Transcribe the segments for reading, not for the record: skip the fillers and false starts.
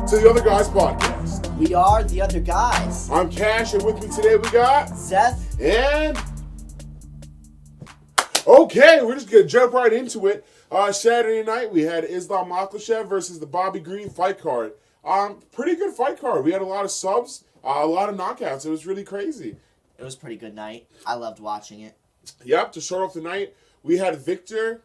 to the Other Guys Podcast. We are the Other Guys. I'm Cash, and with me today we got Seth. And okay, we're just gonna jump right into it. Saturday night we had Islam Makhachev versus the Bobby Green fight card. Pretty good fight card. We had a lot of subs, a lot of knockouts. It was really crazy. It was a pretty good night. I loved watching it. Yep. To start off the night, we had Victor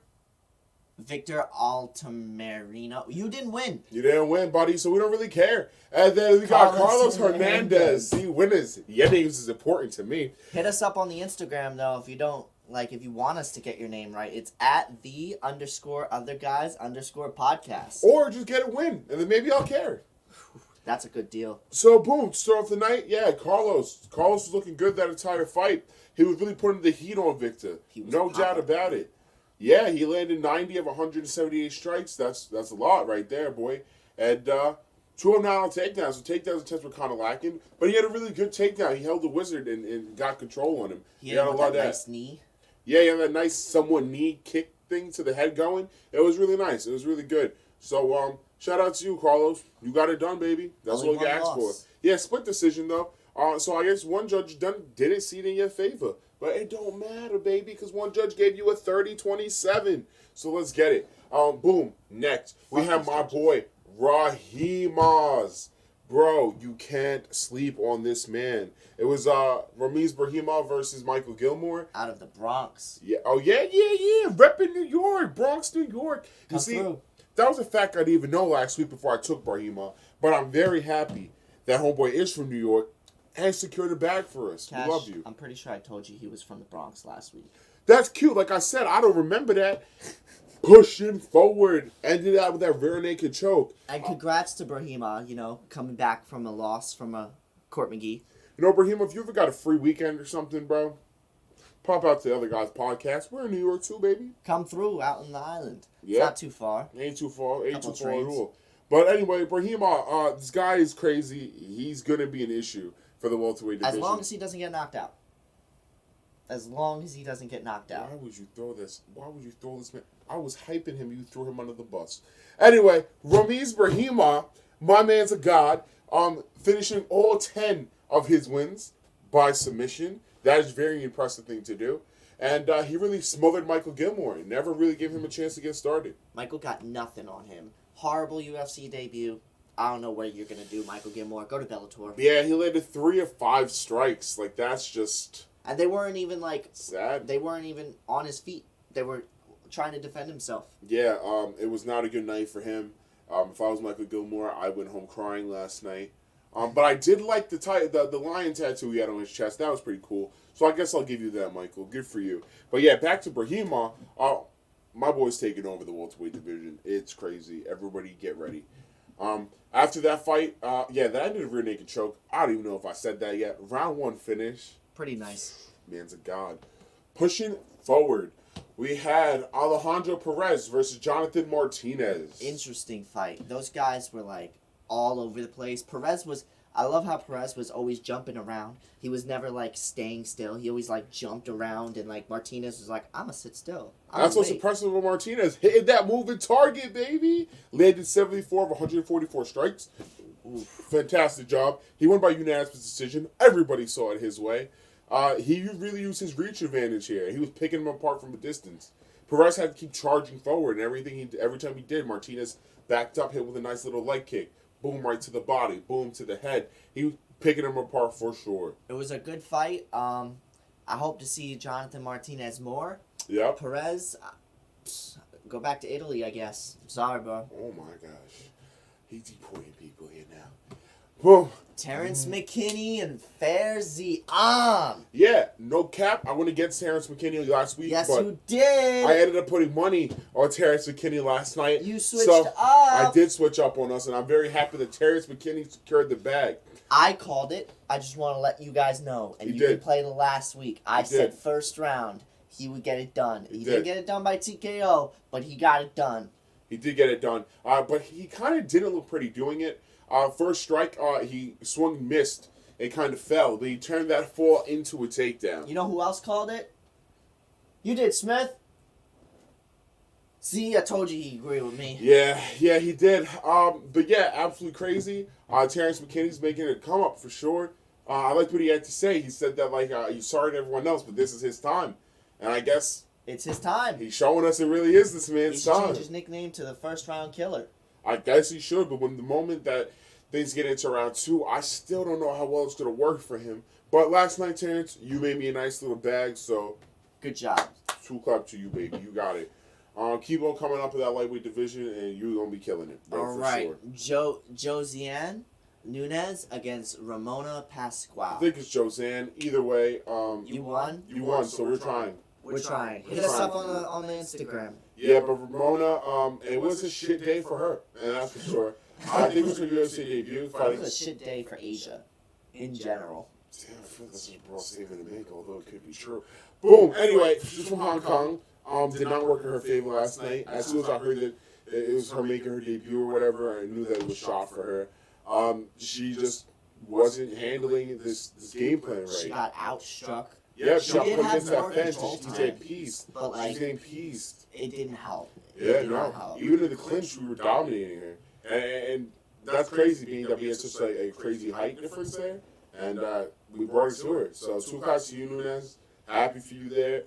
Altamirano. You didn't win. You didn't win, buddy, so we don't really care. And then we got Carlos Hernandez. See, winners. Your names is important to me. Hit us up on the Instagram, though, if you want us to get your name right. It's at @the_otherguys_podcast. Or just get a win, and then maybe I'll care. That's a good deal. So, boom, to start off the night, yeah, Carlos. Carlos was looking good that entire fight. He was really putting the heat on Victor. No doubt about it. Yeah, he landed 90 of 178 strikes. That's a lot right there, boy. And 2 of them now on takedowns. The takedowns attempts were kind of lacking. But he had a really good takedown. He held the Wizard and got control on him. He had a lot of that. Nice knee. Yeah, he had that nice somewhat knee kick thing to the head going. It was really nice. It was really good. So, shout out to you, Carlos. You got it done, baby. That's what you asked for. Yeah, split decision, though. So I guess one judge didn't see it in your favor. But it don't matter, baby, because one judge gave you a 30-27. So let's get it. Boom. Next, we have my boy, Rahimas. Bro, you can't sleep on this man. It was Ramiz Brahimov versus Michael Gilmore. Out of the Bronx. Yeah. Oh, yeah. Repping New York. Bronx, New York. You see, that was a fact I didn't even know last week before I took Brahimov. But I'm very happy that homeboy is from New York and secured a bag for us. Cash, we love you. I'm pretty sure I told you he was from the Bronx last week. That's cute. Like I said, I don't remember that. Pushing forward. Ended out with that rear naked choke. And congrats to Brahima, coming back from a loss from Court McGee. Brahima, if you ever got a free weekend or something, bro, pop out to the Other Guys Podcast. We're in New York too, baby. Come through out in the island. Yeah. It's not too far. Ain't too far at all. But anyway, Brahima, this guy is crazy. He's going to be an issue for the welterweight division. As long as he doesn't get knocked out. Why would you throw this? Man? I was hyping him. You threw him under the bus. Anyway, Ramiz Brahimov, my man's a god, finishing all 10 of his wins by submission. That is a very impressive thing to do. And he really smothered Michael Gilmore. Never really gave him a chance to get started. Michael got nothing on him. Horrible UFC debut. I don't know what you're going to do, Michael Gilmore. Go to Bellator. Yeah, he landed 3 of 5 strikes. Like, that's just... And they weren't even, sad. They weren't even on his feet. They were trying to defend himself. Yeah, it was not a good night for him. If I was Michael Gilmore, I went home crying last night. But I did like the lion tattoo he had on his chest. That was pretty cool. So I guess I'll give you that, Michael. Good for you. But yeah, back to Brahima. My boy's taking over the welterweight division. It's crazy. Everybody get ready. After that fight, that ended a rear naked choke. I don't even know if I said that yet. Round 1 finish. Pretty nice. Man's a god. Pushing forward, we had Alejandro Perez versus Jonathan Martinez. Interesting fight. Those guys were all over the place. I love how Perez was always jumping around. He was never staying still. He always jumped around, and Martinez was like, "I'ma sit still." That's what's impressive with Martinez. Hitting that moving target, baby. Landed 74 of 144 strikes. Ooh, fantastic job. He won by unanimous decision. Everybody saw it his way. He really used his reach advantage here. He was picking him apart from a distance. Perez had to keep charging forward, and every time he did, Martinez backed up, hit with a nice little leg kick. Boom, right to the body. Boom, to the head. He was picking him apart for sure. It was a good fight. I hope to see Jonathan Martinez more. Yep. Perez, go back to Italy, I guess. Sorry, bro. Oh, my gosh. He's deporting people here now. Whoa. Terrence McKinney and Fairzian. Yeah, no cap. I went against Terrence McKinney last week. Yes, but you did. I ended up putting money on Terrence McKinney last night. You switched up. I did switch up on us, and I'm very happy that Terrence McKinney secured the bag. I called it. I just want to let you guys know. And you can play the last week. I said first round, he would get it done. He didn't get it done by TKO, but he got it done. He did get it done. But he kind of didn't look pretty doing it. First strike, he swung and missed. It kind of fell, but he turned that fall into a takedown. You know who else called it? You did, Smith. See, I told you he agreed with me. Yeah, he did. But yeah, absolutely crazy. Terrence McKinney's making a come up for sure. I liked what he had to say. He said that like he's sorry to everyone else, but this is his time, and I guess it's his time. He's showing us it really is this man's time. He should change his nickname to the First Round Killer. I guess he should, but when the moment that things get into round 2, I still don't know how well it's gonna work for him. But last night, Terrence, you made me a nice little bag, so good job. 2 clap to you, baby. You got it. Keep on coming up with that lightweight division, and you're gonna be killing it. All right, sure. Josiane Nunes against Ramona Pascual. I think it's Josiane. Either way, you won. You won, so we're trying. We're trying. Hit us up on the Instagram. Yeah, but Ramona, it was a shit day for her, and that's for sure. I think it was her UFC debut. It was a shit day for Asia, in general. Damn, I feel this is a broad statement to make, although it could be true. Boom. Anyway, she's from Hong Kong. Did not work in her favor last night. As soon as I heard that it was her making her debut or whatever, I knew that it was shot for her. She just wasn't handling this game plan right. She got outstruck. Yeah, she got put against that fence. She's getting pieced. But like, she's getting pieced. It didn't help. Yeah, no. Even in the clinch, we were dominating her. And that's crazy, being that we had such a crazy height difference there. And we brought it to her. So 2 claps to you, Nunes. Happy for you there.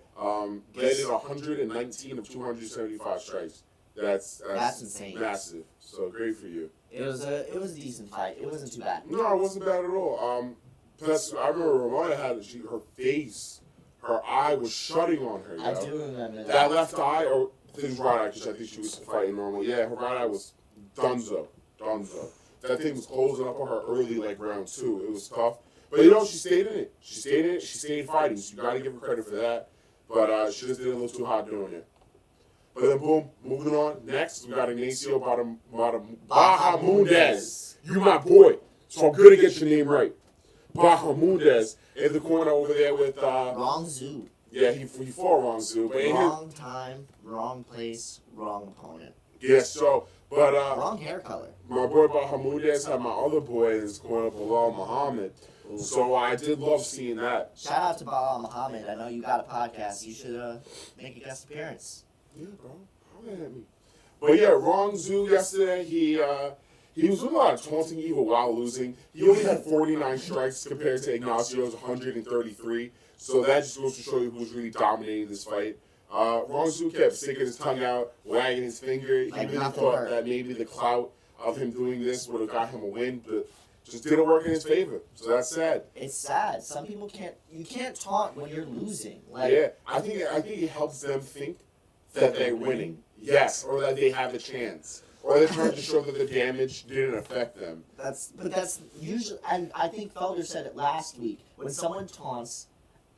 Getting 119 of 275 strikes. That's insane. Massive. So great for you. It was a decent fight. It wasn't too bad. No, it wasn't bad at all. Plus, I remember Ramona had her face, her eye was shutting on her. I do remember that. That left eye, or I think it was right eye, because I think she was fighting normal. Yeah, her right eye was dunzo. That thing was closing up on her early, like round 2. It was tough. But she stayed in it. She stayed fighting, so you got to give her credit for that. But she just did a little too hot doing it. But then, boom, moving on. Next, we got Ignacio Bahamondes. You my boy, so I'm going to get your name right. Bahamondes in the corner over there with... Wrong Zoo. Yeah, he fought Wrong Zoo. But wrong time, wrong place, wrong opponent. Yeah, so... But wrong hair color. My boy Bahamondes had my other boy in his corner, Bilal Muhammad. So I did love seeing that. Shout out to Bilal Muhammad. I know you got a podcast. You should make a guest appearance. Yeah, bro. Holler at me. But yeah, Wrong Zoo yesterday, he was doing a lot of taunting evil while losing. He only had 49 strikes compared to Ignacio's 133. So that just goes to show you who's really dominating this fight. Wrong Zoo kept sticking his tongue out, wagging his finger. He really thought that maybe the clout of him doing this would have got him a win, but just didn't work in his favor. So that's sad. It's sad. Some people you can't taunt when you're losing. Like, yeah, I think it helps them think that they're winning. Yes, or that they have a chance. Or they're trying to show that the damage didn't affect them. That's usually, and I think Felder said it last week, when someone taunts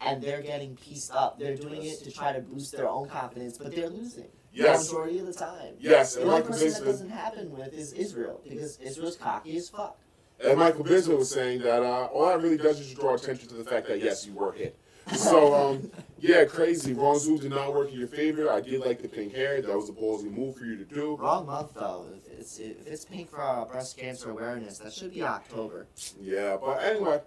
and they're getting pieced up, they're doing it to try to boost their own confidence, but they're losing. Yes. The majority of the time. Yes. The only person that doesn't happen with is Israel, because Israel's cocky as fuck. And Michael Bisping was saying that all that really does is draw attention to the fact that, yes, you were hit. So, yeah, crazy. Wrong Zoo did not work in your favor. I did like the pink hair. That was a ballsy move for you to do. Wrong month, though. If it's pink for breast cancer awareness, that should be October. Yeah, but anyway,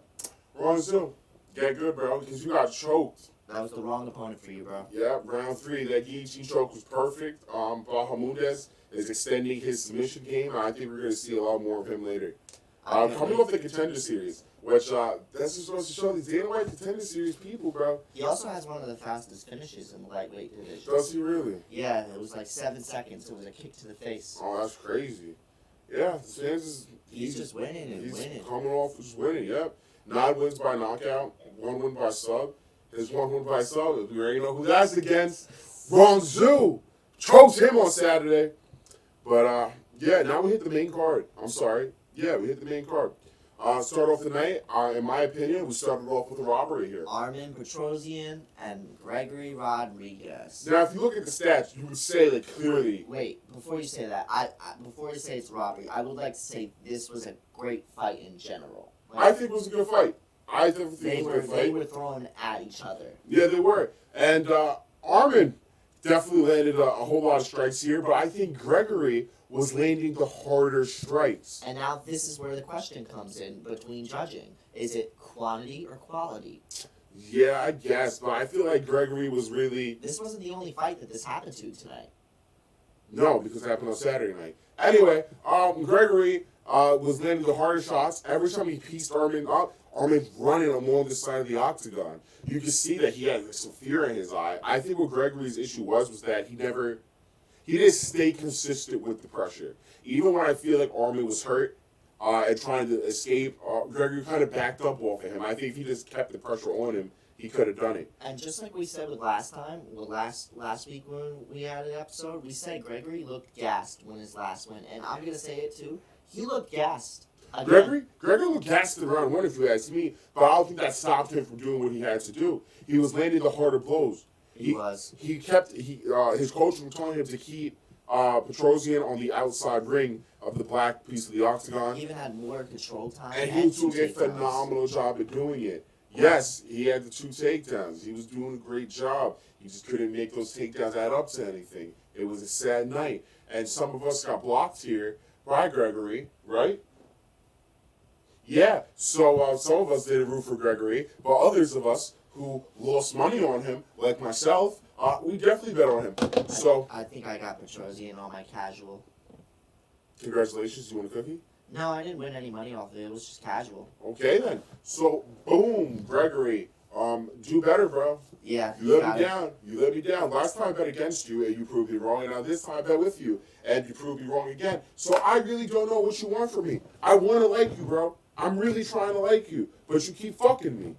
Wrong Zoo, get good, bro, because you got choked. That was the wrong opponent for you, bro. Yeah, round 3, that guillotine choke was perfect. Bahamondes is extending his submission game. I think we're going to see a lot more of him later. Coming off the Contender Series, which that's just supposed to show these Dana White Contender Series people, bro. He also has one of the fastest finishes in the lightweight division. Does he really? Yeah, it was like 7 seconds. It was a kick to the face. Oh, that's crazy. Yeah, he's just winning and winning. He's coming off just winning, yep. 9 wins by knockout, 1 win by sub. His 1 win by sub, we already know who that's against. Wrong Zoo choked him on Saturday. But, yeah, now we hit the main card. I'm sorry. Yeah, we hit the main card. Start off the night, in my opinion, we started off with a robbery here. Armin Petrosian and Gregory Rodriguez. Now, if you look at the stats, you would say that clearly... Wait, before you say that, before you say it's robbery, I would like to say this was a great fight in general. Like, I think it was a good fight. I think it was a good fight. They were throwing at each other. Yeah, they were. And Armin definitely landed a whole lot of strikes here, but I think Gregory was landing the harder strikes. And now this is where the question comes in between judging. Is it quantity or quality? Yeah, I guess, but I feel like Gregory was really... This wasn't the only fight that this happened to tonight. No, because it happened on Saturday night. Anyway, Gregory was landing the hardest shots. Every time he pieced Armin up, Armin running along the side of the octagon. You could see that he had some fear in his eye. I think what Gregory's issue was that he didn't stay consistent with the pressure. Even when I feel like Armin was hurt and trying to escape, Gregory kind of backed up off of him. I think if he just kept the pressure on him, he could have done it. And just like we said with last week when we had an episode, we said Gregory looked gassed when his last win. And I'm going to say it too. He looked gassed. Gregory looked gassed in round one, if you ask me, but I don't think that stopped him from doing what he had to do. He was landing the harder blows. He was. His coach was telling him to keep Petrosian on the outside ring of the black piece of the octagon. He even had more control time. And he was doing a phenomenal job at doing it. Yes, he had the 2 takedowns. He was doing a great job. He just couldn't make those takedowns add up to anything. It was a sad night. And some of us got blocked here by Gregory, right? Yeah, so some of us didn't root for Gregory, but others of us who lost money on him, like myself, we definitely bet on him. So I think I got Petrosian on my casual. Congratulations. You want a cookie? No, I didn't win any money off of it. It was just casual. Okay, then. So, boom, Gregory. Do better, bro. Yeah. You let me down. You let me down. Last time I bet against you, and you proved me wrong. And now this time I bet with you, and you proved me wrong again. So I really don't know what you want from me. I want to like you, bro. I'm really trying to like you, but you keep fucking me.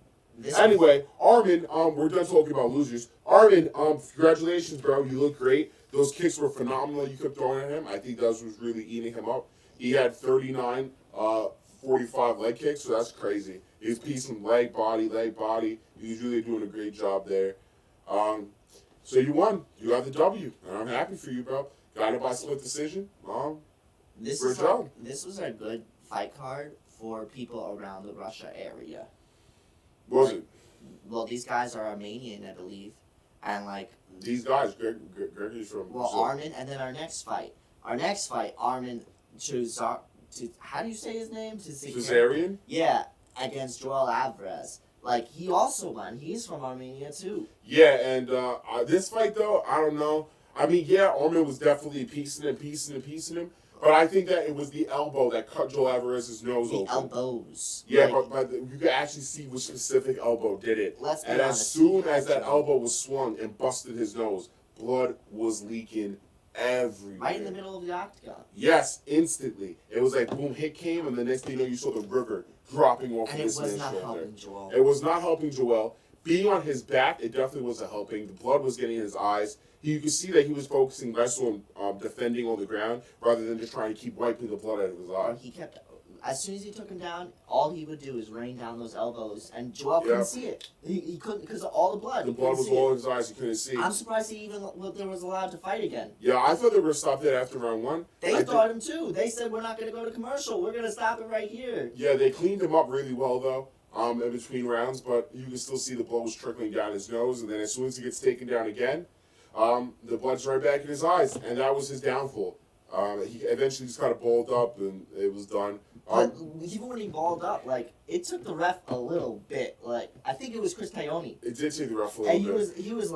Anyway, Armin, we're done talking about losers. Armin, congratulations, bro. You look great. Those kicks were phenomenal you kept throwing at him. I think that was really eating him up. He had 39, 45 leg kicks, so that's crazy. He was piecing leg, body. He was really doing a great job there. So you won. You got the W, and I'm happy for you, bro. Got it by split decision. This was a good fight card for people around the Russia area. Was it? Well, these guys are Armenian, I believe, and these guys, Gregory's from. Well, Armin, and then our next fight, Armin how do you say his name? Cesarian? Yeah, against Joel Alvarez. He also won. He's from Armenia too. Yeah, and this fight though, I don't know. I mean, yeah, Armin was definitely piecing him. But I think that it was the elbow that cut Joel Alvarez's nose open. Elbows. Yeah, but you could actually see which specific elbow did it. And as soon as that elbow was swung and busted his nose, blood was leaking everywhere. Right in the middle of the octagon. Yes, instantly. It was like, boom, hit came, and the next thing you know, you saw the river dropping off of this man's shoulder. And it was not helping Joel. It was not helping Joel. Being on his back, it definitely wasn't helping. The blood was getting in his eyes. You could see that he was focusing less on defending on the ground rather than just trying to keep wiping the blood out of his eye. He kept, as soon as he took him down, all he would do is rain down those elbows, and Joel couldn't see it. He couldn't because of all the blood. The blood was all in his eyes. He couldn't see. I'm surprised he even was allowed to fight again. Yeah, I thought they were going to stop that after round 1. They thought him too. They said, we're not going to go to commercial. We're going to stop it right here. Yeah, they cleaned him up really well, though, in between rounds, but you can still see the blood was trickling down his nose, and then as soon as he gets taken down again, the blood's right back in his eyes, and that was his downfall. He eventually just kind of balled up, and it was done. But even when he balled up, it took the ref a little bit. I think it was Chris Taioni. It did take the ref a little bit. And he was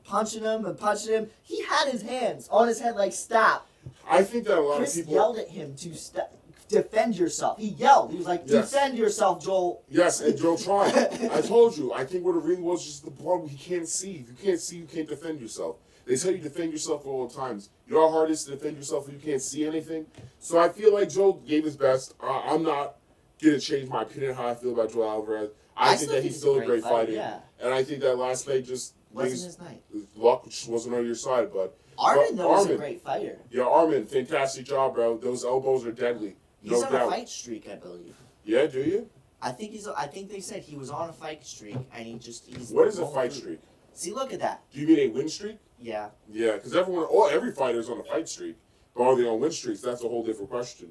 punching him. He had his hands on his head stop. I think that a lot Chris of people yelled at him to stop. Defend yourself. He yelled. He was like, defend yourself, Joel. Yes, and Joel tried. I told you. I think what it really was just the blood. He can't see. If you can't see, you can't defend yourself. They tell you to defend yourself all the times. You know how hard it is to defend yourself if you can't see anything? So I feel like Joel gave his best. I'm not going to change my opinion on how I feel about Joel Alvarez. I think that he's still a great fighter. Yeah. And I think that last night just wasn't his night. Luck just wasn't on your side. But Armin, though, was a great fighter. Yeah, Armin, fantastic job, bro. Those elbows are deadly. He's on a fight streak, I believe. Yeah, do you? I think they said he was on a fight streak, and he's. What is a fight streak? See, look at that. Do you mean a win streak? Yeah. Yeah, because every fighter's on a fight streak. But are they on win streaks? That's a whole different question.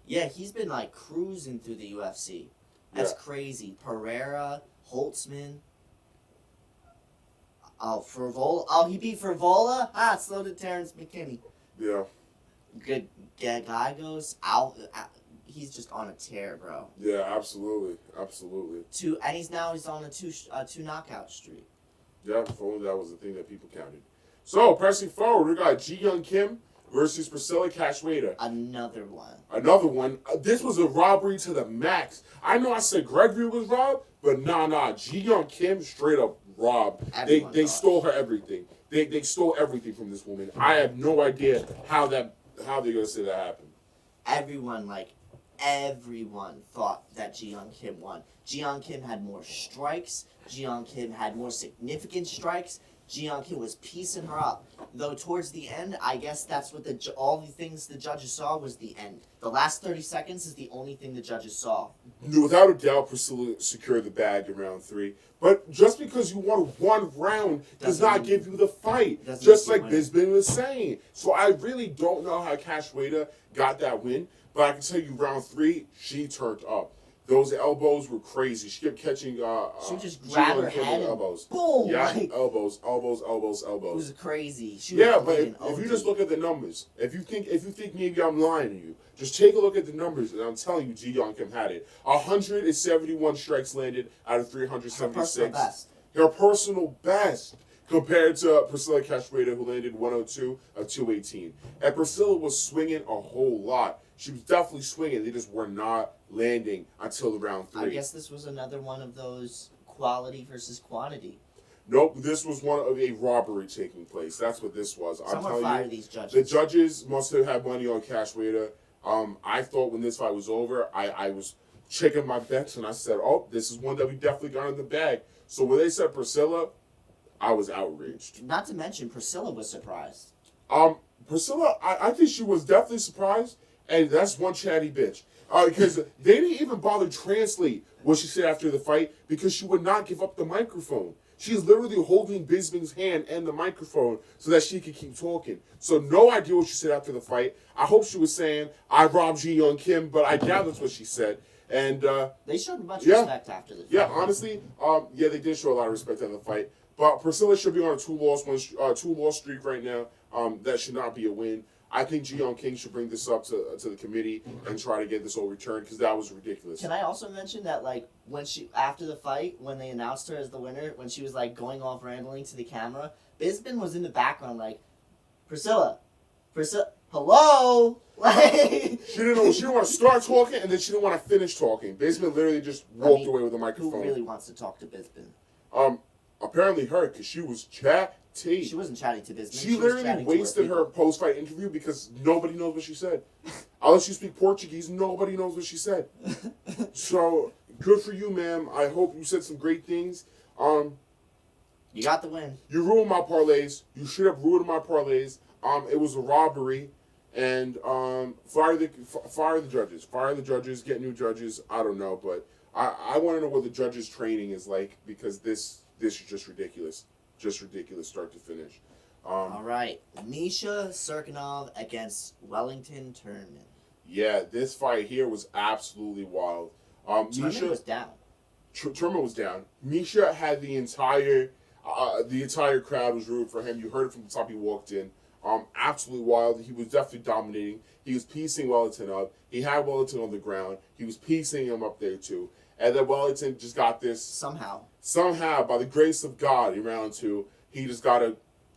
Yeah, he's been cruising through the UFC. That's crazy. Pereira, Holtzman. Oh, Fervola. Oh, he beat Fervola? So did Terrence McKinney. Yeah. Good guy goes out. He's just on a tear, bro. Yeah, absolutely. And he's on a two knockout streak. Yeah, if only that was the thing that people counted. So, pressing forward, we got Ji Young Kim versus Priscilla Cachoeira. Another one. Another one. This was a robbery to the max. I know I said Gregory was robbed, but nah. Ji Young Kim straight up robbed. They stole her everything. They stole everything from this woman. I have no idea how they're gonna say that happened. Everyone thought that Ji Young Kim won. Ji Young Kim had more strikes. Ji Young Kim had more significant strikes. Ji Young Kim was piecing her up. Though towards the end, I guess that's what all the things the judges saw was the end. The last 30 seconds is the only thing the judges saw. Without a doubt, Priscilla secured the bag in round 3. But just because you won one round does not give you the fight. Just like Bisping was saying. So I really don't know how Cachoeira got that win. But I can tell you, round 3, she turned up. Those elbows were crazy. She kept catching. She just grabbed her head and elbows. Boom! Yeah, elbows. It was crazy. But if you just look at the numbers, if you think maybe I'm lying to you, just take a look at the numbers, and I'm telling you, Ji Young Kim had it. 171 strikes landed out of 376. Her personal best. Compared to Priscilla Cachoeira, who landed 102 of 218. And Priscilla was swinging a whole lot. She was definitely swinging. They just were not landing until the round 3. I guess this was another one of those quality versus quantity. Nope, this was one of a robbery taking place. That's what this was. Someone fired these judges. The judges must have had money on Cachoeira. I thought when this fight was over, I was checking my bets, and I said, oh, this is one that we definitely got in the bag. So when they said Priscilla, I was outraged. Not to mention, Priscilla was surprised. Priscilla, I think she was definitely surprised, and that's one chatty bitch. Because they didn't even bother translate what she said after the fight because she would not give up the microphone. She's literally holding Bisping's hand and the microphone so that she could keep talking. So no idea what she said after the fight. I hope she was saying, I robbed Ji Young Kim, but I doubt that's what she said. And they showed much respect after the fight. Yeah, honestly, they did show a lot of respect after the fight. But Priscilla should be on a two-loss streak right now. That should not be a win. I think Ji Young Kim should bring this up to the committee and try to get this overturned because that was ridiculous. Can I also mention that when she after the fight, when they announced her as the winner, when she was going off rambling to the camera, Bisping was in the background Priscilla, hello. She didn't want to start talking and then she didn't want to finish talking. Bisping literally just walked away with the microphone. Who really wants to talk to Bisping? Apparently her, because she was chatty. She wasn't chatting to Bisping. She literally wasted her post-fight interview because nobody knows what she said. Unless you speak Portuguese, nobody knows what she said. So, good for you, ma'am. I hope you said some great things. You got the win. You ruined my parlays. You should have ruined my parlays. It was a robbery. And fire the judges. Fire the judges. Get new judges. I don't know, but I want to know what the judges' training is like because this is just ridiculous. Just ridiculous start to finish. All right. Misha Serkinov against Wellington Turman. Yeah, this fight here was absolutely wild. Turman was down. Turman was down. Misha had the entire crowd was rooting for him. You heard it from the time he walked in. Absolutely wild. He was definitely dominating. He was piecing Wellington up. He had Wellington on the ground. He was piecing him up there too. And then Wellington just got this somehow by the grace of God in round 2, he just got a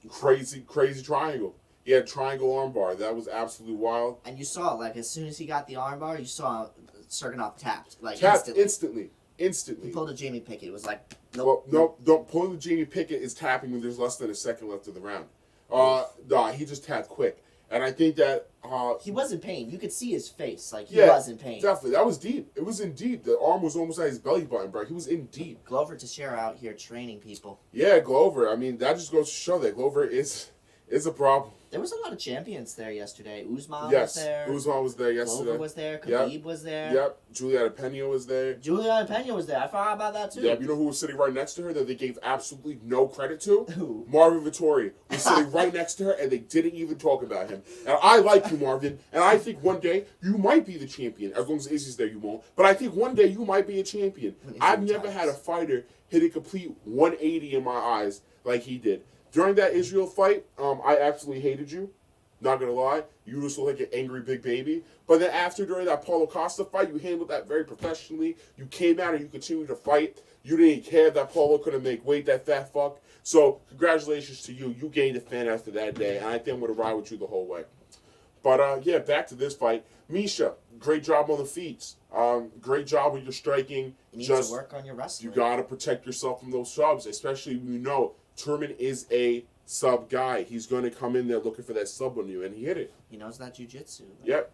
crazy triangle. He had triangle armbar. That was absolutely wild. And you saw as soon as he got the armbar, you saw Serkinov tapped instantly. He pulled a Jamie Pickett. It was nope. Well, don't pulling the Jamie Pickett is tapping when there's less than a second left of the round. He just tapped quick. And I think that he was in pain. You could see his face. He was in pain. Definitely. That was deep. It was in deep. The arm was almost at his belly button, bro. He was in deep. Glover Teixeira out here training people. Yeah, Glover. I mean, that just goes to show that Glover is a problem. There was a lot of champions there yesterday. Usman was there. Usman was there yesterday. Glover was there. Khabib was there. Yep. Juliana Pena was there. I forgot about that too. Yeah, you know who was sitting right next to her that they gave absolutely no credit to? Who? Marvin Vittori was sitting right next to her and they didn't even talk about him. And I like you, Marvin. And I think one day you might be the champion. As long as Izzy's there, you won't. But I think one day you might be a champion. I've never had a fighter hit a complete 180 in my eyes like he did. During that Israel fight, I absolutely hated you. Not gonna lie, you just look like an angry big baby. But then during that Paulo Costa fight, you handled that very professionally. You came out and you continued to fight. You didn't care that Paulo couldn't make weight, that fat fuck. So congratulations to you. You gained a fan after that day, and I think I'm gonna ride with you the whole way. But yeah, back to this fight. Misha, great job on the feet. Great job with your striking. You need to work on your wrestling. You gotta protect yourself from those subs, especially when you know Turman is a sub guy. He's gonna come in there looking for that sub on you, and he hit it. He knows that jiu-jitsu. Yep.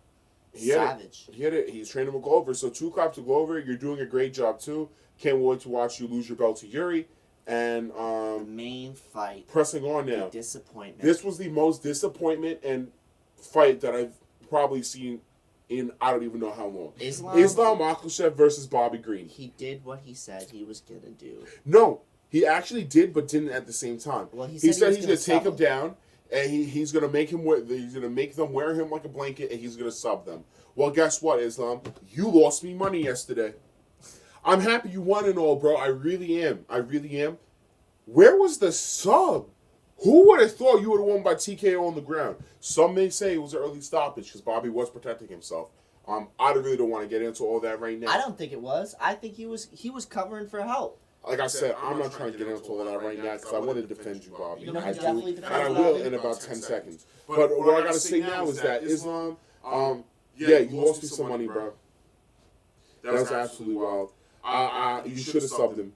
Savage. He hit it. He's training with Glover. So 2 claps to Glover. You're doing a great job too. Can't wait to watch you lose your belt to Yuri. And the main fight. Pressing on now. The disappointment. This was the most disappointment and fight that I've probably seen in I don't even know how long. Islam Makhachev versus Bobby Green. He did what he said he was gonna do. No, he actually did, but didn't at the same time. Well, he said he's gonna take him down, and he's gonna make him he's gonna make them wear him like a blanket, and he's gonna sub them. Well, guess what, Islam? You lost me money yesterday. I'm happy you won and all, bro. I really am. I really am. Where was the sub? Who would have thought you would have won by TKO on the ground? Some may say it was an early stoppage because Bobby was protecting himself. I really don't want to get into all that right now. I don't think it was. I think he was covering for help. Like I said, I'm not trying to get into all that right now because I want to defend you, Bobby. You know, I do, and I will in about 10 seconds. But what I got to say now is that Islam, yeah, you lost me some money, bro. That was absolutely wild. You should have subbed him.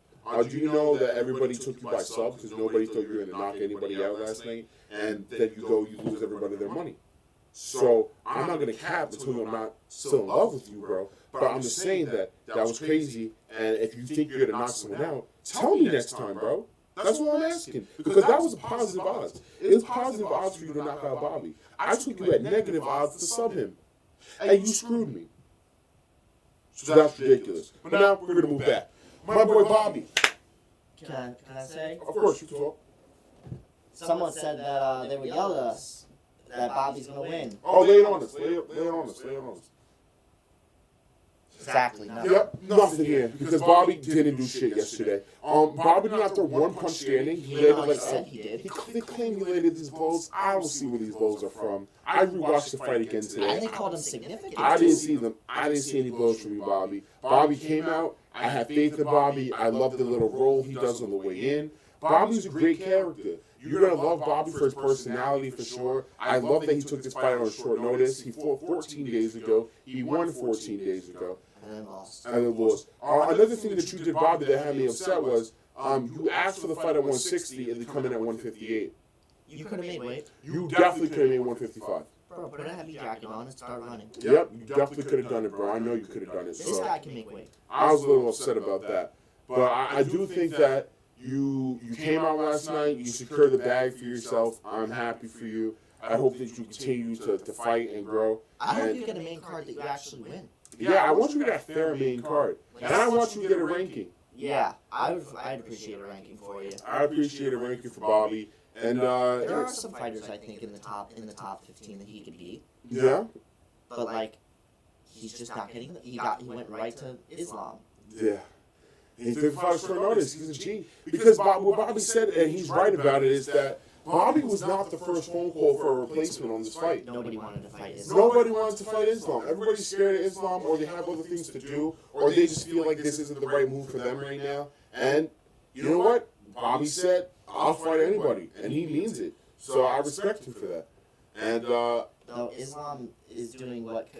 Do you know that everybody took you by sub because nobody thought you were going to knock anybody out last night? And then you lose everybody their money. So I'm not going to cap until I'm not still in love with you, bro. But I'm just saying that was crazy. And if you think you're going to knock someone out, tell me next time, bro. That's what I'm asking. Because that was a positive odds. It was positive odds for you to knock out Bobby. I took you at negative odds to sub him. And you screwed me. So that's ridiculous. But now we're going to move back. My boy Bobby. Can I say? Of course, you can talk. Someone said that they would yell at us that Bobby's going to win. Oh, lay it on us. Lay it on us. Lay it on us. Exactly. Nothing. Yep, nothing here because Bobby didn't do shit yesterday. Bobby did not throw one punch standing. He landed like said he did. They claim he landed these blows. I don't see where these blows are from. I rewatched the fight again today. And they called him significant. I didn't see them. I didn't see any blows from you, Bobby. Bobby came out. I have faith in Bobby. I love the little roll he does on the way in. Bobby's a great character. You're going to love Bobby for his personality, for sure. I love that he took this fight on short notice. He fought 14 days ago. He won 14 days ago. And then lost. Another thing that you did, Bobby, that had me upset was you asked for the fight at 160 and they come in at 158. You could have made weight. You definitely could have made 155. Bro, put a heavy jacket on and start running. Yep, you definitely could have done it, bro. I know you could have done it. This guy can make weight. I was a little upset about that. But I do think that you came out last night, you secured the bag for yourself. I'm happy for you. I hope that you continue to fight and grow. I hope you get a main card that you actually win. Yeah, I want you to get a fair main card. And I want you to get a ranking. Yeah, I'd appreciate a ranking for you. I appreciate a ranking for Bobby. And there are some fighters I think in the top 15 that he could beat. Yeah. But like, he's just not getting. He went right to Islam. Yeah. He took the fight short notice. He's a G. Because what Bobby said, and he's right about it, is that Bobby was not the first phone call for a replacement on this fight. Nobody wanted to fight Islam. Nobody wanted to fight Islam. Everybody's scared of Islam, or they have other things to do, or they just feel like this isn't the right move for them right now. And you know what? Bobby said, I'll fight anybody. And he means it. So I respect him for that. And no, Islam is doing what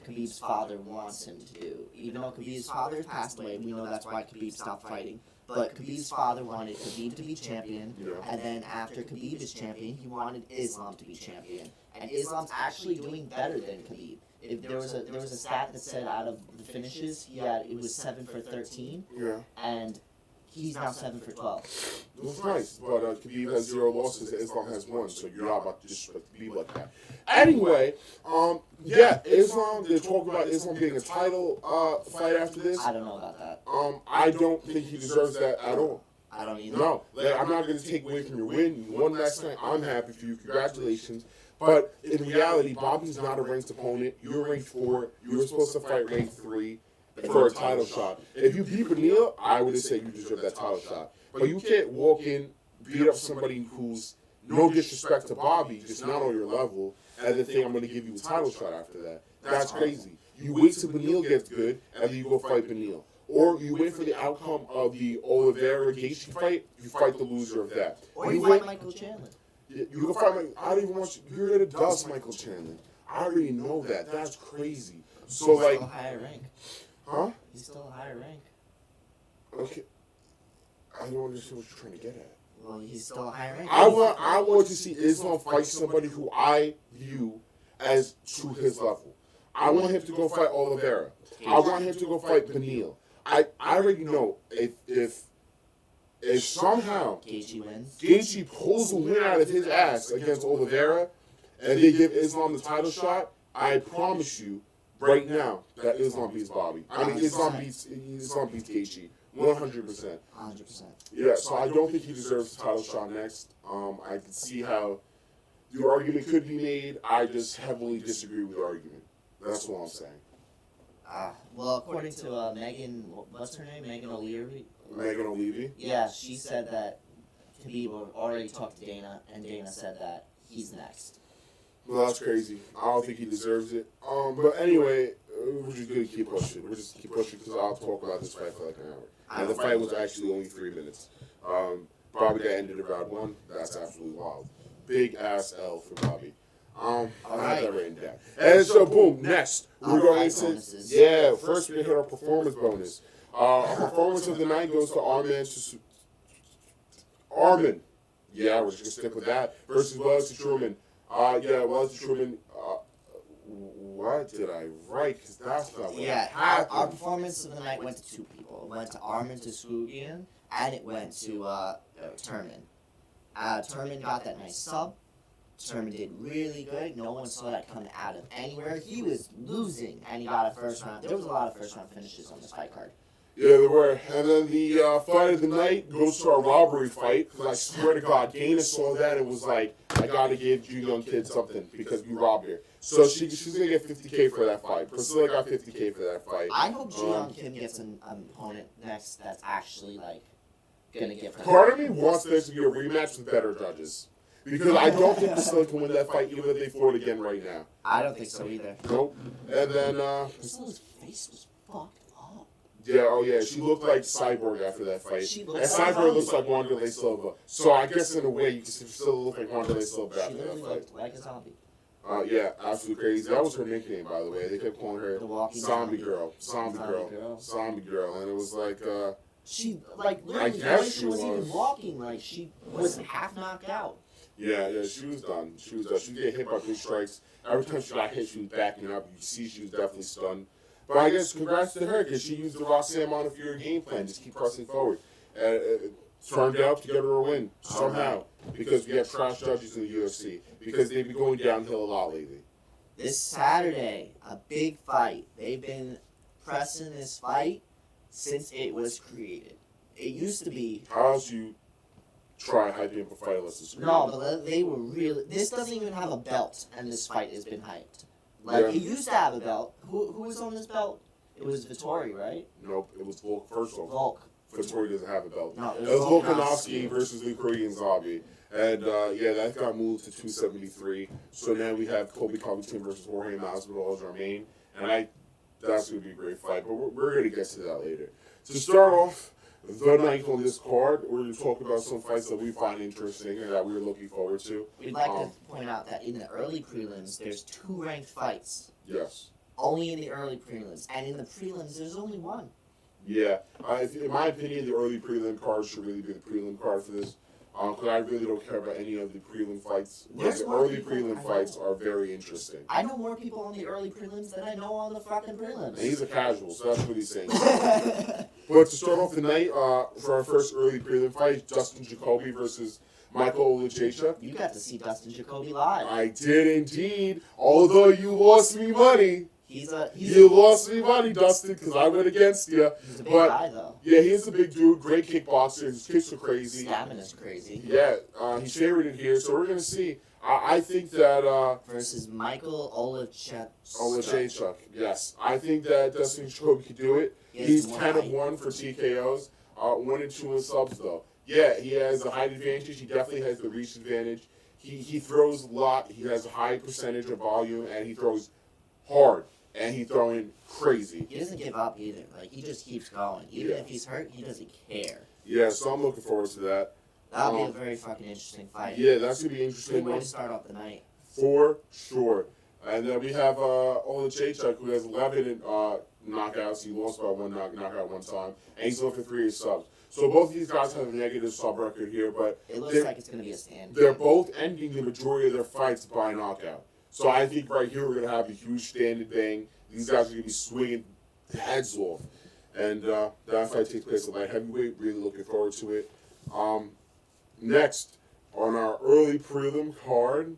Khabib's father wants him to do. Even though Khabib's father has passed away, we know that's why Khabib stopped fighting. But Khabib's father wanted Khabib to be champion, and then after Khabib is champion, he wanted Islam to be champion. And Islam's actually doing better than Khabib. If there was a stat that said out of the finishes, it was 7 for 13, and he's now 7 for 12. That's nice, but Khabib has 0 losses, Islam has 1, so you're not about to disrespect Khabib like that. Anyway, Islam, they're talking about Islam getting a title fight after this. I don't know about that. I don't think he deserves that at all. I don't either. No, I'm not going to take away from your win. You won last night. I'm happy for you. Congratulations. But in reality, Bobby's not a ranked opponent. You're ranked 4. You were supposed to fight ranked 3 for a title shot. If you beat Benil, I would have said you deserve that title shot. But you can't walk in, beat up somebody who's, no disrespect to Bobby, just not on your level, and then think I'm going to give you a title shot after that. That's crazy. You wait till Benil gets good, and then you go fight Benil. Or you wait for the outcome of the Oliveira-Gaethje fight, you fight the loser of that. Or you fight Michael Chandler. You can fight Mike. I don't even want you. You're gonna dust Michael Chandler. I already know that. That's crazy. So He's like, still a higher rank. huh? He's still a higher rank. Okay. I don't understand what you're trying to get at. Well, he's still a higher rank. I want to see Islam fight somebody who I view as to his level. I want him to go fight Oliveira. I want him to go fight Beneil. I already know if somehow Gaethje pulls a win out of his ass against Oliveira and they give Islam the title shot, I promise you right now that Islam beats Bobby. I mean, Islam beats Gaethje. 100%. 100%. Yeah, so I don't think he deserves the title shot next. I can see how the argument could be made. I just heavily disagree with the argument. That's all I'm saying. Well, according to Megan, what's her name? Megan O'Leary? Megan O'Leary? Yeah, she said that Khabib already talked to Dana, and Dana said that he's next. Well, that's crazy. I don't think he deserves it. But anyway, we're just going to keep pushing. We're just keep pushing because I'll talk about this fight for like an hour. And the fight was actually only 3 minutes. Bobby got ended in round 1. That's absolutely wild. Big ass L for Bobby. I had that written down. And so, boom, next. We're going into, first we hit our performance bonus. Our performance of the night goes to Armin. Yeah, we're just going to stick with that. Versus Wellesley Truman. Wellesley Truman. What did I write? Because that's not what happened. Our performance of the night went to 2 people. It went to Armin Tsarukyan, and it went to Turman. Turman got that nice sub. Turman did really good. No one saw that coming out of anywhere. He was losing, and he got a first round. There was a lot of first round finishes on this fight card. Yeah, there were. And then the fight of the night goes to our robbery fight. Because I swear to God, Dana saw that and was like, I got to give you young kids something because we robbed her. So she's going to get $50K for that fight. Priscilla got $50K for that fight. I hope Ji-Young Kim gets an opponent next that's actually, like, going to get her. Part of me wants there to be a rematch with better judges. Because I don't think Priscilla can win that fight even if they fought again right now. I don't think so either. Nope. And then, Priscilla's face was fucked up. Yeah, she looked like Cyborg after that fight. And Cyborg looks like Wanderlei Silva. So I guess in a way you can still look like Wanderlei Silva after that fight. She looked like a zombie. Yeah, absolutely crazy. That was her nickname, by the way. They kept calling her Zombie Girl. Zombie Girl. And it was like, she, like, literally, the way she was even walking, like, she was half knocked out. Yeah, she was done. She was getting hit by big strikes. Every time she got hit, she was backing up. You see she was definitely stunned. But I guess congrats to her because she used the Roxanne Modafferi game plan. Just keep pressing forward. It turned out to get her a win somehow because we have trash judges in the UFC because they've been going downhill a lot lately. This Saturday, a big fight. They've been pressing this fight since it was created. It used to be... How else you try hyping up a fight unless it's created? No, but they were really... This doesn't even have a belt, and this fight has been hyped. Like, it used to have a belt. Who was on this belt? It was Vettori, right? Nope, it was Volk. First of all, Volk. Vettori doesn't have a belt. No, it was Volkanovski versus the Korean Zombie. And, that got moved to 273. So now we have Colby Covington versus Jorge Masvidal as our main. And that's going to be a great fight. But we're going to get to that later. To start off the night on this card, we're going to talk about some fights that we find interesting and that we're looking forward to. We'd like to point out that in the early prelims, there's 2 ranked fights. Yes. Only in the early prelims. And in the prelims, there's only 1. Yeah. In my opinion, the early prelim card should really be the prelim card for this. Because I really don't care about any of the prelim fights. Because the early prelim fights are very interesting. I know more people on the early prelims than I know on the fucking prelims. And he's a casual, so that's what he's saying. But to start off the night, for our first early prelim fight, Dustin Jacoby versus Michael Olajechuk. You got to see Dustin Jacoby live. I did indeed. Although you lost me money. You lost me money, Dustin, because I went against you. He's a big guy, though. Yeah, he's a big dude. Great kickboxer. His kicks are crazy. Stamina's crazy. Yeah, he's favored in here, so we're going to see. I think that... versus Michael Olajechuk. Olajechuk, yes. I think that Dustin Jacoby could do it. He's 10-1 for TKOs. 1-2 in subs, though. Yeah, he has a height advantage. He definitely has the reach advantage. He throws a lot. He has a high percentage of volume, and he throws hard. And he's throwing crazy. He doesn't give up either. Like, he just keeps going. Even if he's hurt, he doesn't care. Yeah, so I'm looking forward to that. That'll be a very fucking interesting fight. Yeah, that's going to be interesting. Good way to start off the night. For sure. And then we have Olajaychuk, who has 11 knockouts. He lost by one knockout one time. And he's looking for 3 subs. So both of these guys have a negative sub record here, but it looks like it's going to be a stand. They're both ending the majority of their fights by knockout. So I think right here we're going to have a huge stand and bang. These guys are going to be swinging heads off. And that fight takes place at light heavyweight. Really looking forward to it. Next, on our early prelim card,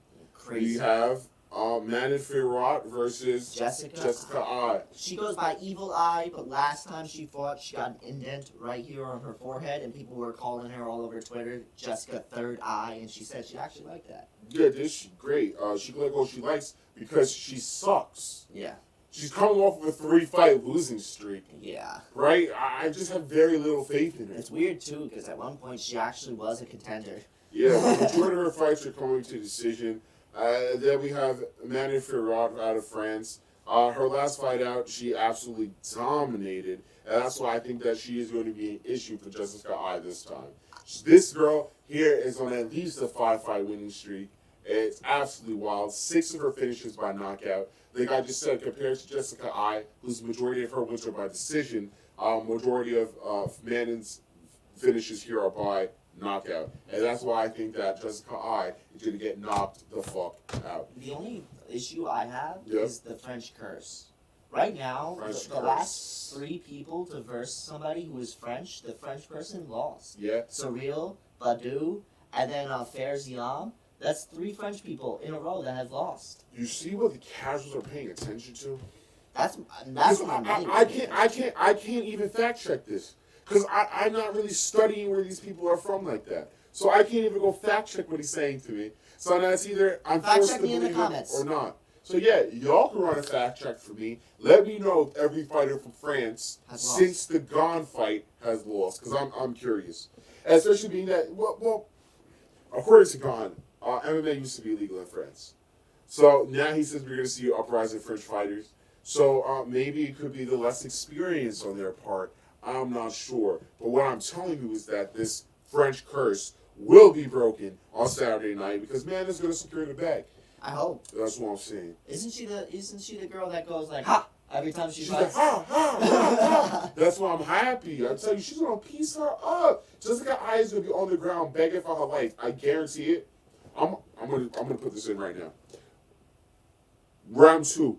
we have Manon Fiorot versus Jessica Eye. She goes by Evil Eye, but last time she fought, she got an indent right here on her forehead, and people were calling her all over Twitter Jessica Third Eye, and she said she actually liked that. Yeah, this is great. She can like what she likes because she sucks. Yeah. She's coming off of a 3-fight losing streak. Yeah. Right? I just have very little faith in her. It's weird, too, because at one point she actually was a contender. Yeah, the majority of her fights are coming to decision. Then we have Manon Fiorot out of France. Her last fight out, she absolutely dominated. And that's why I think that she is going to be an issue for Jessica Eye this time. This girl here is on at least a 5-fight winning streak. It's absolutely wild. 6 of her finishes by knockout. Like I just said, compared to Jessica Eye, whose majority of her wins are by decision, majority of Manon's finishes here are by knockout. And that's why I think that Jessica Eye is going to get knocked the fuck out. The only issue I have is the French curse. Right now, the last 3 people to verse somebody who is French, the French person lost. Yeah. Cyril, Badu, and then Ferziam. That's 3 French people in a row that have lost. You see what the casuals are paying attention to? That's what I can't even fact check this because I'm not really studying where these people are from like that. So I can't even go fact check what he's saying to me. So that's either I'm forced to believe it or not. So yeah, y'all can run a fact check for me. Let me know if every fighter from France since the Gone fight has lost because I'm curious, especially being that well according to Gone. MMA used to be illegal in France. So now he says we're going to see an uprising of French fighters. So maybe it could be the less experience on their part. I'm not sure. But what I'm telling you is that this French curse will be broken on Saturday night because man is going to secure the bag. I hope. That's what I'm saying. Isn't she the girl that goes like, ha! Every time she fights? Like, ha, ha, ha, ha. That's why I'm happy. I tell you, she's going to piece her up. Jessica Eye is going to be on the ground begging for her life. I guarantee it. I'm gonna put this in right now. Round 2,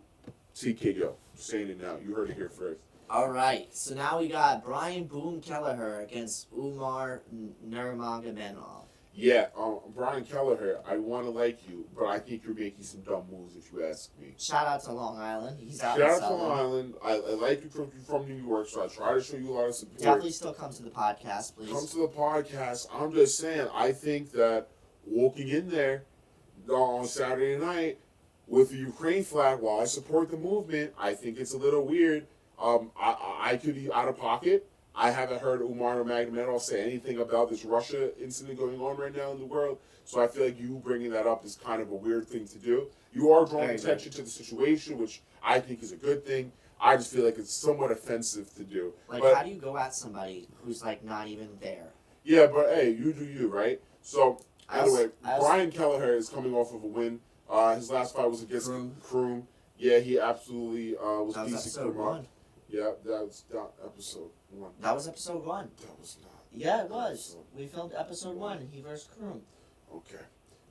TKO. Saying it now. You heard it here first. All right. So now we got Brian Boom Kelleher against Umar Nurmagomedov. Yeah, Brian Kelleher, I want to like you, but I think you're making some dumb moves if you ask me. Shout out to Long Island. He's out. Shout out to Long Island. I like you from New York, so I try to show you a lot of support. Definitely still come to the podcast, please. Come to the podcast. I'm just saying, I think that walking in there on Saturday night with the Ukraine flag, while I support the movement, I think it's a little weird. I could be out of pocket. I haven't heard Umar Nurmagomedov say anything about this Russia incident going on right now in the world, so I feel like you bringing that up is kind of a weird thing to do. You are drawing attention to the situation, which I think is a good thing. I just feel like it's somewhat offensive to do. Like, but, how do you go at somebody who's, like, not even there? Yeah, but, hey, you do you, right? So... Anyway, Brian Kelleher is coming off of a win. His last fight was against Kroom. Yeah, he absolutely was piecing Kroom up. Yeah, that was episode 1. That was episode 1. That was not. Yeah, it was. We filmed episode 1. He versus Kroom. Okay.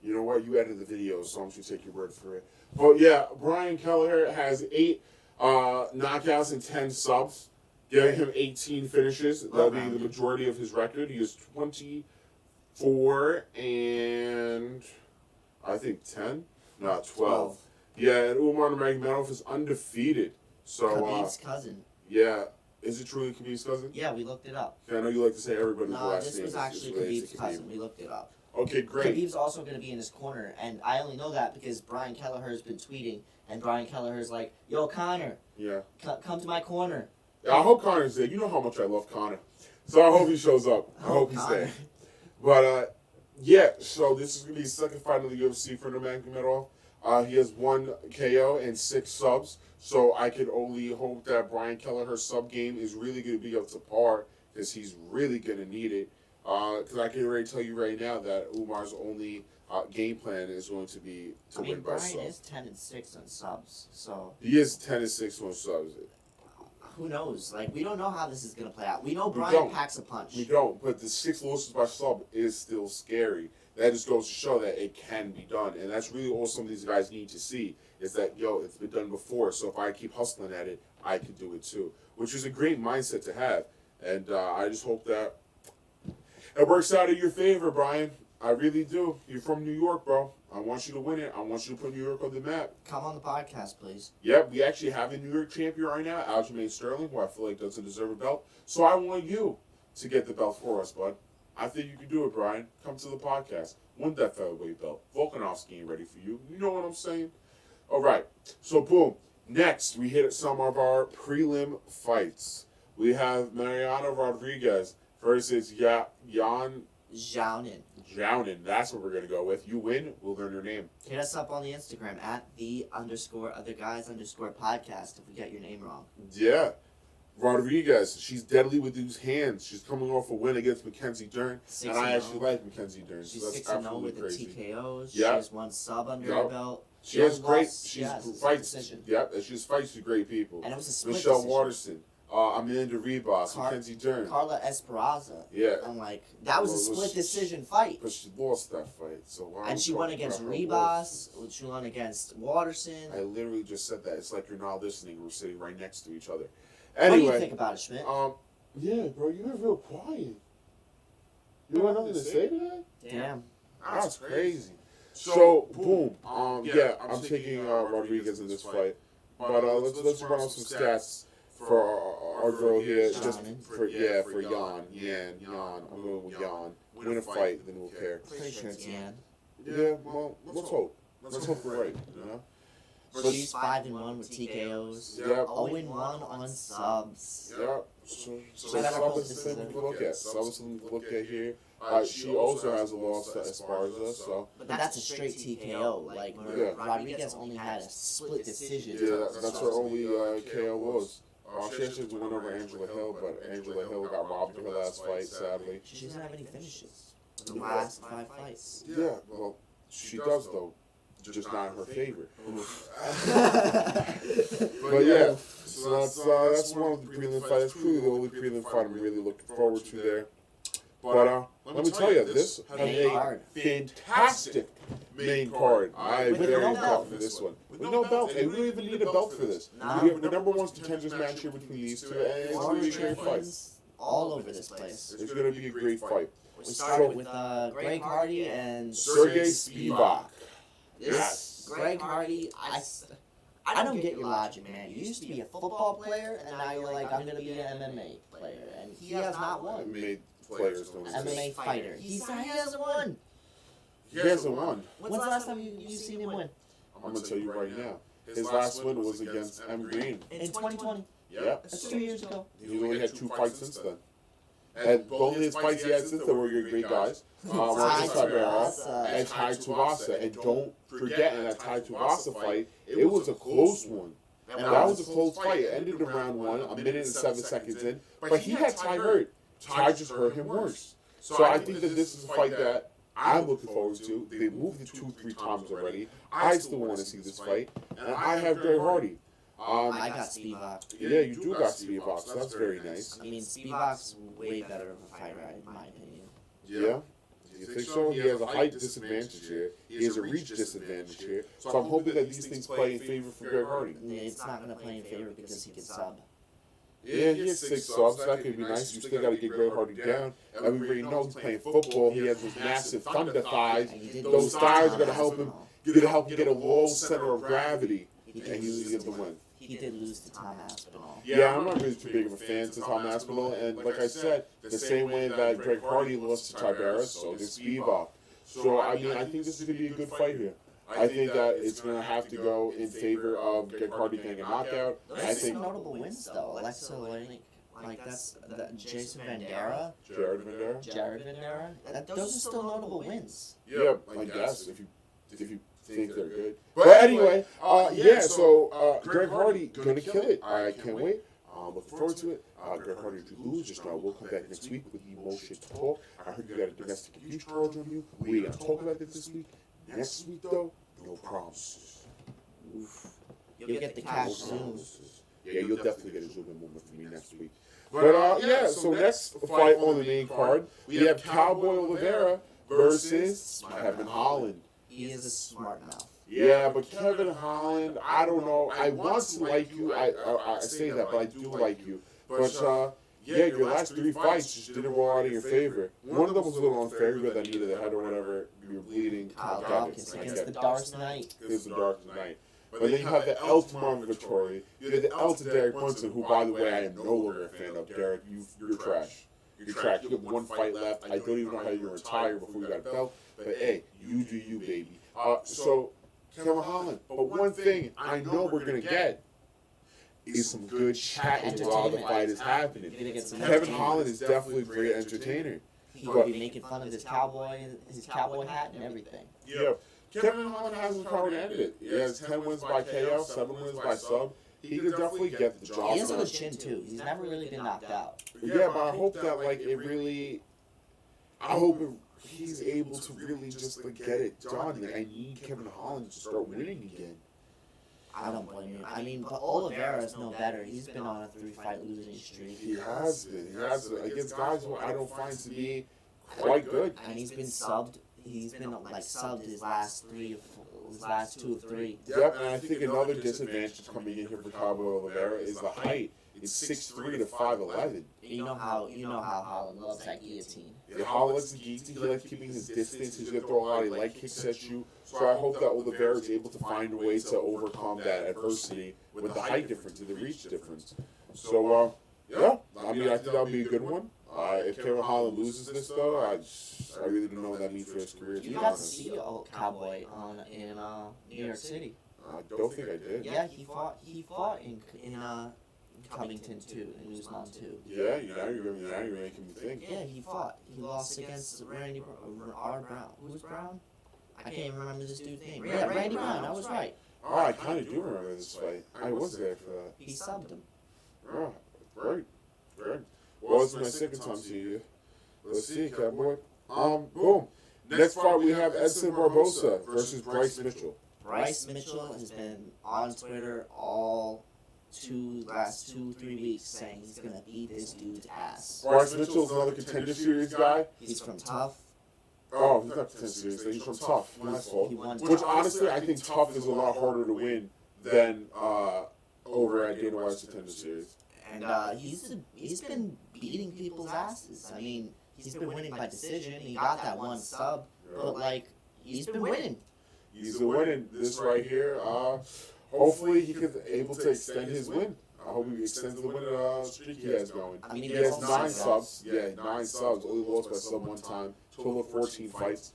You know what? You edited the video, so I'm just take your word for it. But yeah, Brian Kelleher has 8 knockouts and 10 subs, giving him 18 finishes. That'll be the majority of his record. He is 24 and I think 10, not 12. Yeah, and Umar Nurmagomedov is undefeated. So Khabib's cousin. Yeah, is it truly Khabib's cousin? Yeah, we looked it up. Yeah, I know you like to say everybody's last name. No, this was actually Khabib's cousin. We looked it up. Okay, great. Khabib's also going to be in his corner, and I only know that because Brian Kelleher's been tweeting, and Brian Kelleher's like, "Yo, Connor, come to my corner." Yeah, I hope Connor's there. You know how much I love Connor, so I hope he shows up. I hope he's there. But yeah, so this is going to be his second fight in the UFC for Nurmagomedov. He has 1 KO and 6 subs, so I could only hope that Brian Kelleher's sub game is really going to be up to par because he's really going to need it. Because I can already tell you right now that Umar's only game plan is going to be to win by Brian sub. is 10-6 on subs, so He is 10-6 on subs. who knows? Like, we don't know how this is gonna play out. We know We Brian don't. packs a punch. We don't, but the 6 losses by sub is still scary. That just goes to show that it can be done, and that's really all some of these guys need to see is that, yo, it's been done before, so if I keep hustling at it, I can do it too, which is a great mindset to have, and I just hope that it works out in your favor, Brian. I really do. You're from New York, bro. I want you to win it. I want you to put New York on the map. Come on the podcast, please. Yep, we actually have a New York champion right now, Aljamain Sterling, who I feel like doesn't deserve a belt. So I want you to get the belt for us, bud. I think you can do it, Brian. Come to the podcast. Win that featherweight belt. Volkanovski ain't ready for you. You know what I'm saying? All right. So, boom. Next, we hit some of our prelim fights. We have Mariano Rodriguez versus Jan Zhaunin. That's what we're going to go with. You win, we'll learn your name. Hit us up on the Instagram at @the_otherguys_podcast if we get your name wrong. Yeah. Rodriguez, she's deadly with these hands. She's coming off a win against Mackenzie Dern, and I actually like Mackenzie Dern. She's So that's 6-0 with crazy. the TKOs. Yeah. She has one sub under her belt. She has great. lost- She's yeah, it's a fights. decision. Yep, and she's fights with great people. And it was a split Michelle decision. Waterson, Amanda Ribas, Mackenzie Dern. Carla Esperanza. Yeah. I'm like, that was a split decision fight. But she lost that fight, so why? And she won against Ribas. She won against Waterson. I literally just said that. It's like you're not listening. We're sitting right next to each other. What do Anyway, you think about it, Schmidt? yeah, bro, you're real quiet. You got nothing to say to that? Damn. That's crazy. So, boom. Yeah, I'm taking Rodriguez in this fight. But let's run off some stats for our girl here. Just for Jan. I'm going with Jan. Win a fight, then we'll care. Pretty sure it's Yan. Yeah, well, let's hope. Let's hope we're right, you know? So she's 5-1 with TKOs. Yep. 0-1 on subs. Yep. So Better Sub hope is this something is to look at. Sub is something to look at here. She also has a loss to Esparza, so. But that's a straight TKO. Like, Yeah. Rodriguez only had a split decision. Yeah, that's her only KO loss. She actually won over Angela Hill, but Angela Hill got robbed of her last fight, sadly. She doesn't have any finishes in the last 5 fights. Yeah, well, she does, though. Just not her favorite. But yeah, so that's one of the prelim fights. That's truly the only prelim fight I'm really looking forward to there. But let me tell you, this has a fantastic main card. I'm With very no pumped belt. for this one. With no belt, and we don't even need a belt for this. Nah. We have the number one contenders match here between these two, and it's going to be a great fight. All over this place. It's going to be a great fight. We started with Greg Hardy and Sergey Spivak. This Greg Hardy, I don't get your logic, man. You used to be a football player, and now you're like, I'm going to be an MMA player. And he has not won. MMA players don't exist. MMA fighter. He hasn't won. He hasn't won. When's the last time you seen him win? I'm going to tell you right now. His last win was against M. Green. In 2020. Yeah. That's 2 years ago. He's only had 2 fights since then. And both of his fights he had since then were great guys. Tai Tibera and Tai Tuivasa. And don't forget, in that Tai Tuivasa fight, it was a close one. That was a close fight. It ended in round 1, a minute and 7 seconds in. But he had Tai hurt. Tai just hurt him worse. So I think that this is a fight that I'm looking forward to. They moved it 2-3 times already. I still want to see this fight. And I have Greg Hardy. I got Spivak. Yeah, you do got Spivak, so that's very nice. I mean, Spivak's way better of a fighter, in my opinion. Yeah? Do you think so? He has a height disadvantage here. He has a reach disadvantage here. So I'm hoping that these things play in favor for Greg Hardy. It's not going to play in favor because he can sub. Yeah, he has 6 subs. That could be nice. You still got to get Greg Hardy down. And we already know he's playing football. He has those massive thunder thighs. Those thighs are going to help him get a low center of gravity. And he's going to get the win. He did lose to Tom Aspinall. Yeah, I'm not really too big of a fan to Tom Aspinall. And like I said, the same way that Greg Hardy lost to Tibera, so did Spivak. So, I mean, I think this is going to be a good fight here. I think that it's going to have to go in favor of Greg Hardy getting a knockout. There's some notable wins, though. Alexa Oleinik, like that's Jason Vandera. Jared Vandera. Jared Vandera. Those are still notable wins. Yeah, I guess, if you think they're good. But anyway, yeah, so Greg Hardy going to kill it. I can't wait. I'm looking forward to it. Greg Hardy, if you lose, just know we'll come back next week with emotion to talk. I heard you got a domestic abuse charge on you. We ain't gonna talk about this week. Next week, though, no promises. Oof. You'll get the cash soon. Yeah, you'll definitely get a Zoom moment from me next week. But, yeah, so next fight on the main card, we have Cowboy Oliveira versus Kevin Holland. He is a smart mouth. Yeah, but Kevin Holland, I don't know. I want to like you. I say that, but I do like you. But, yeah, your last 3 fights just didn't roll out in your favor. One of them was a little unfair. You got that knee to the head or whatever. You were bleeding. Kyle Dawkins against the Dark Knight. It was the Dark Knight. But then you have the L to Marvin Vittori. You have the L to Derek Brunson, who, by the way, I am no longer a fan of. Derek, you're trash. You're trash. You have 1 fight left. I don't even know how you're retired before you got a belt. But, hey, you do you, baby. So, Kevin Holland. But one thing I know we're going to get is some good chatting while the fight is happening. Kevin Holland is definitely a great entertainer. He would be making fun of his cowboy hat and everything. Yeah. Kevin Holland has the power to end it. He has 10 wins by KO, 7 wins by sub. He could definitely get the job done. He has a good chin, too. He's never really been knocked out. Yeah, but I hope that, like, I hope he's able to really just, like, get it done. Like, I need Kevin Holland to start winning again. I don't blame you. I mean, but Oliveira is no better. He's been on a 3-fight losing streak. He has been. Against guys who I don't find to be quite good. And he's been subbed. He's been like subbed his last 2 or 3. Yep, and I think another disadvantage coming in here for Cowboy Oliveira is the height. It's 6'3" to 5'11". You know how Holland loves that guillotine. Yeah, Holland likes the guillotine. He likes keeping his distance. He's gonna throw a lot of leg kicks at you. So I hope that Oliveira is able to find a way to overcome that adversity with the height difference and the reach difference. So yeah, I mean I think that'll be a good one. If Kevin Holland loses this, though, I really don't know what that means for his career. You got to see Cowboy in New York City. I don't think I did. Yeah, he fought in Covington too, in Usman too. Yeah, now you're making me think. Yeah, he fought. He lost against Randy R. Brown. Who's Brown? I can't even remember this dude's name. Yeah, Randy Brown. I was right. Oh, I kind of do remember this fight. I was there for that. He subbed him. Oh, great. Well, it's my second time seeing you. Let's see, Cowboy. Boom. Next fight, we have Edson Barbosa versus Bryce Mitchell. Bryce Mitchell has been on Twitter all last 2-3 weeks saying he's going to beat this dude's ass. Bryce Mitchell's another Contender Series guy. He's from Tough. Oh, he's not Contender Series. He's from Tough. My fault. Which, honestly, I think Tough is a lot harder to win than over at Dana White's Contender Series. And he's been beating people's asses. I mean, he's been winning by decision. He got that 1 sub, but like he's been winning. He's been winning. This right here. Hopefully he can able to extend his win. I hope he extends the win streak he has going. I mean, he has 9 subs. Yeah, 9 subs. Only lost by sub 1 time. Total of 14 fights.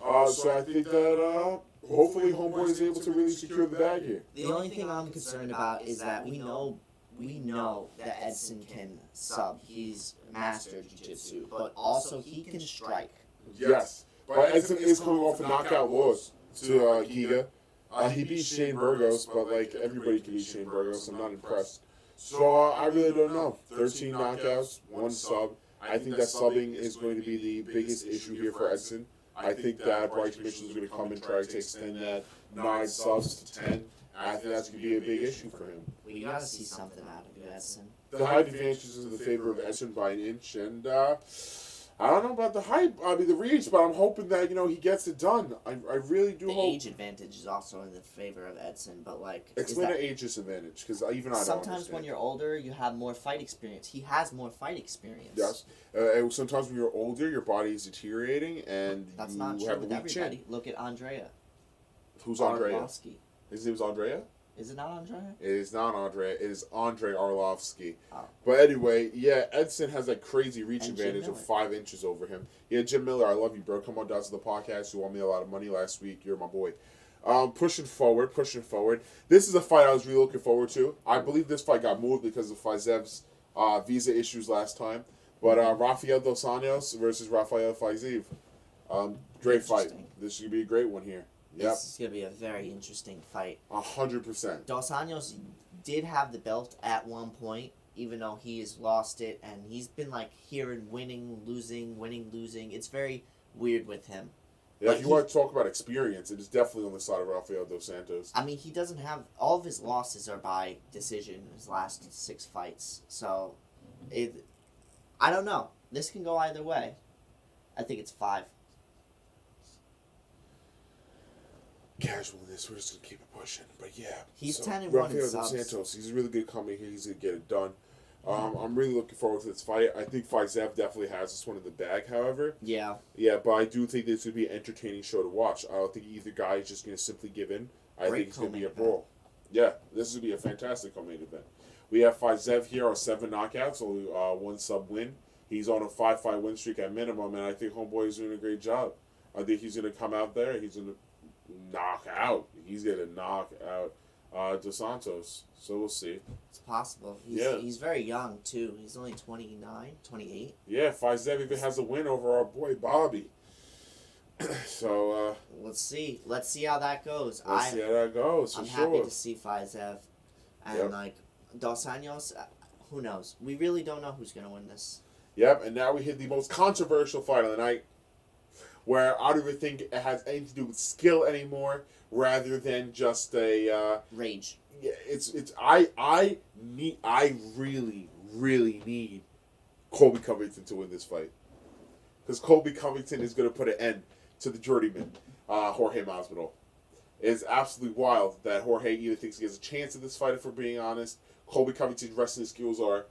So I think that hopefully Homeboy is able to really secure the bag here. The only thing I'm concerned about is that we know that Edson can sub. He's mastered jiu-jitsu, but also he can strike. Yes, but Edson is coming off a knockout loss to Giga. He beat Shane Burgos, but like everybody can beat Shane Burgos. I'm not impressed. So I really don't know. 13 knockouts, 1 sub. I think that subbing is going to be the biggest issue here for Edson. I think that Bryce Mitchell is going to come and try to extend that 9 subs to 10. I think that's going to be a big issue for him. We got to see something out of you, Edson. The height advantage is in the favor of Edson by an inch, and I don't know about the height, the reach, but I'm hoping that, he gets it done. I really do hope. The age advantage is also in the favor of Edson, but like... Explain the age disadvantage, because even I don't sometimes understand. When you're older, you have more fight experience. He has more fight experience. Yes. And sometimes when you're older, your body is deteriorating, and that's you not true have with a weak everybody. chin. Look at Andrea. Who's Andrea? Arlovsky. His name is Andrea? Is it not Andrea? It is not Andrea. It is Andre Arlovsky. Oh. But anyway, yeah, Edson has that crazy reach And advantage of 5 inches over him. Yeah, Jim Miller, I love you, bro. Come on down to the podcast. You won me a lot of money last week. You're my boy. Pushing forward. This is a fight I was really looking forward to. I believe this fight got moved because of Fizev's visa issues last time. But Rafael Dos Anjos versus Rafael Fizev. Great fight. This should be a great one here. Yep. This is going to be a very interesting fight. 100%. Dos Anjos did have the belt at one point. even though he has lost it, and he's been like hearing winning, losing. It's very weird with him. Yeah, if you want to talk about experience, it is definitely on the side of Rafael dos Santos. I mean, he doesn't have all of his losses are by decision in his last 6 fights. So, I don't know. This can go either way. I think it's 5. Casualness, we're just gonna keep it pushing. But yeah, he's 10-1 in Rafael subs. dos Santos, he's really good coming here. He's gonna get it done. I'm really looking forward to this fight. I think Faizev definitely has this one in the bag, however. Yeah. Yeah, but I do think this would be an entertaining show to watch. I don't think either guy is just going to simply give in. I think it's going to be a brawl. Yeah, this would be a fantastic co-main event. We have Faizev here on 7 knockouts, only 1 sub win. He's on a 5-fight win streak at minimum, and I think Homeboy is doing a great job. I think he's going to come out there. He's going to knock out. He's going to knock out dos Santos. So we'll see. It's possible. He's very young, too. He's only 29, 28. Yeah, Faizev even has a win over our boy Bobby. So, let's see. Let's see how that goes. I'm happy to see Faizev. And, Dos Anjos, who knows? We really don't know who's going to win this. Yep, and now we hit the most controversial fight of the night, where I don't even think it has anything to do with skill anymore, rather than just a rage. Yeah, I really need Colby Covington to win this fight, because Colby Covington is going to put an end to the journeyman, Jorge Masvidal. It's absolutely wild that Jorge either thinks he has a chance in this fight. If we're being honest, Colby Covington's wrestling skills are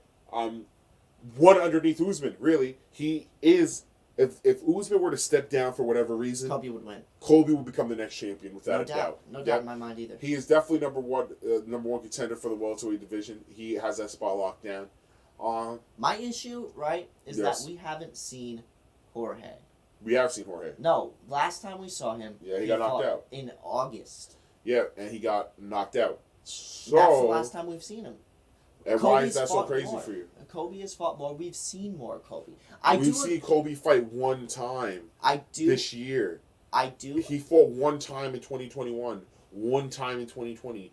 one underneath Usman. Really, he is. If Usman were to step down for whatever reason, Colby would win. Colby would become the next champion without a doubt. No doubt in my mind either. He is definitely number one contender for the welterweight division. He has that spot locked down. My issue, right, is that we haven't seen Jorge. We have seen Jorge. No, last time we saw him, he got knocked out in August. Yeah, and he got knocked out. So that's the last time we've seen him. And why is that so crazy for you? Kobe has fought more. We've seen more Kobe. We've seen Kobe fight one time. This year. I do. He fought one time in 2021, one time in 2020,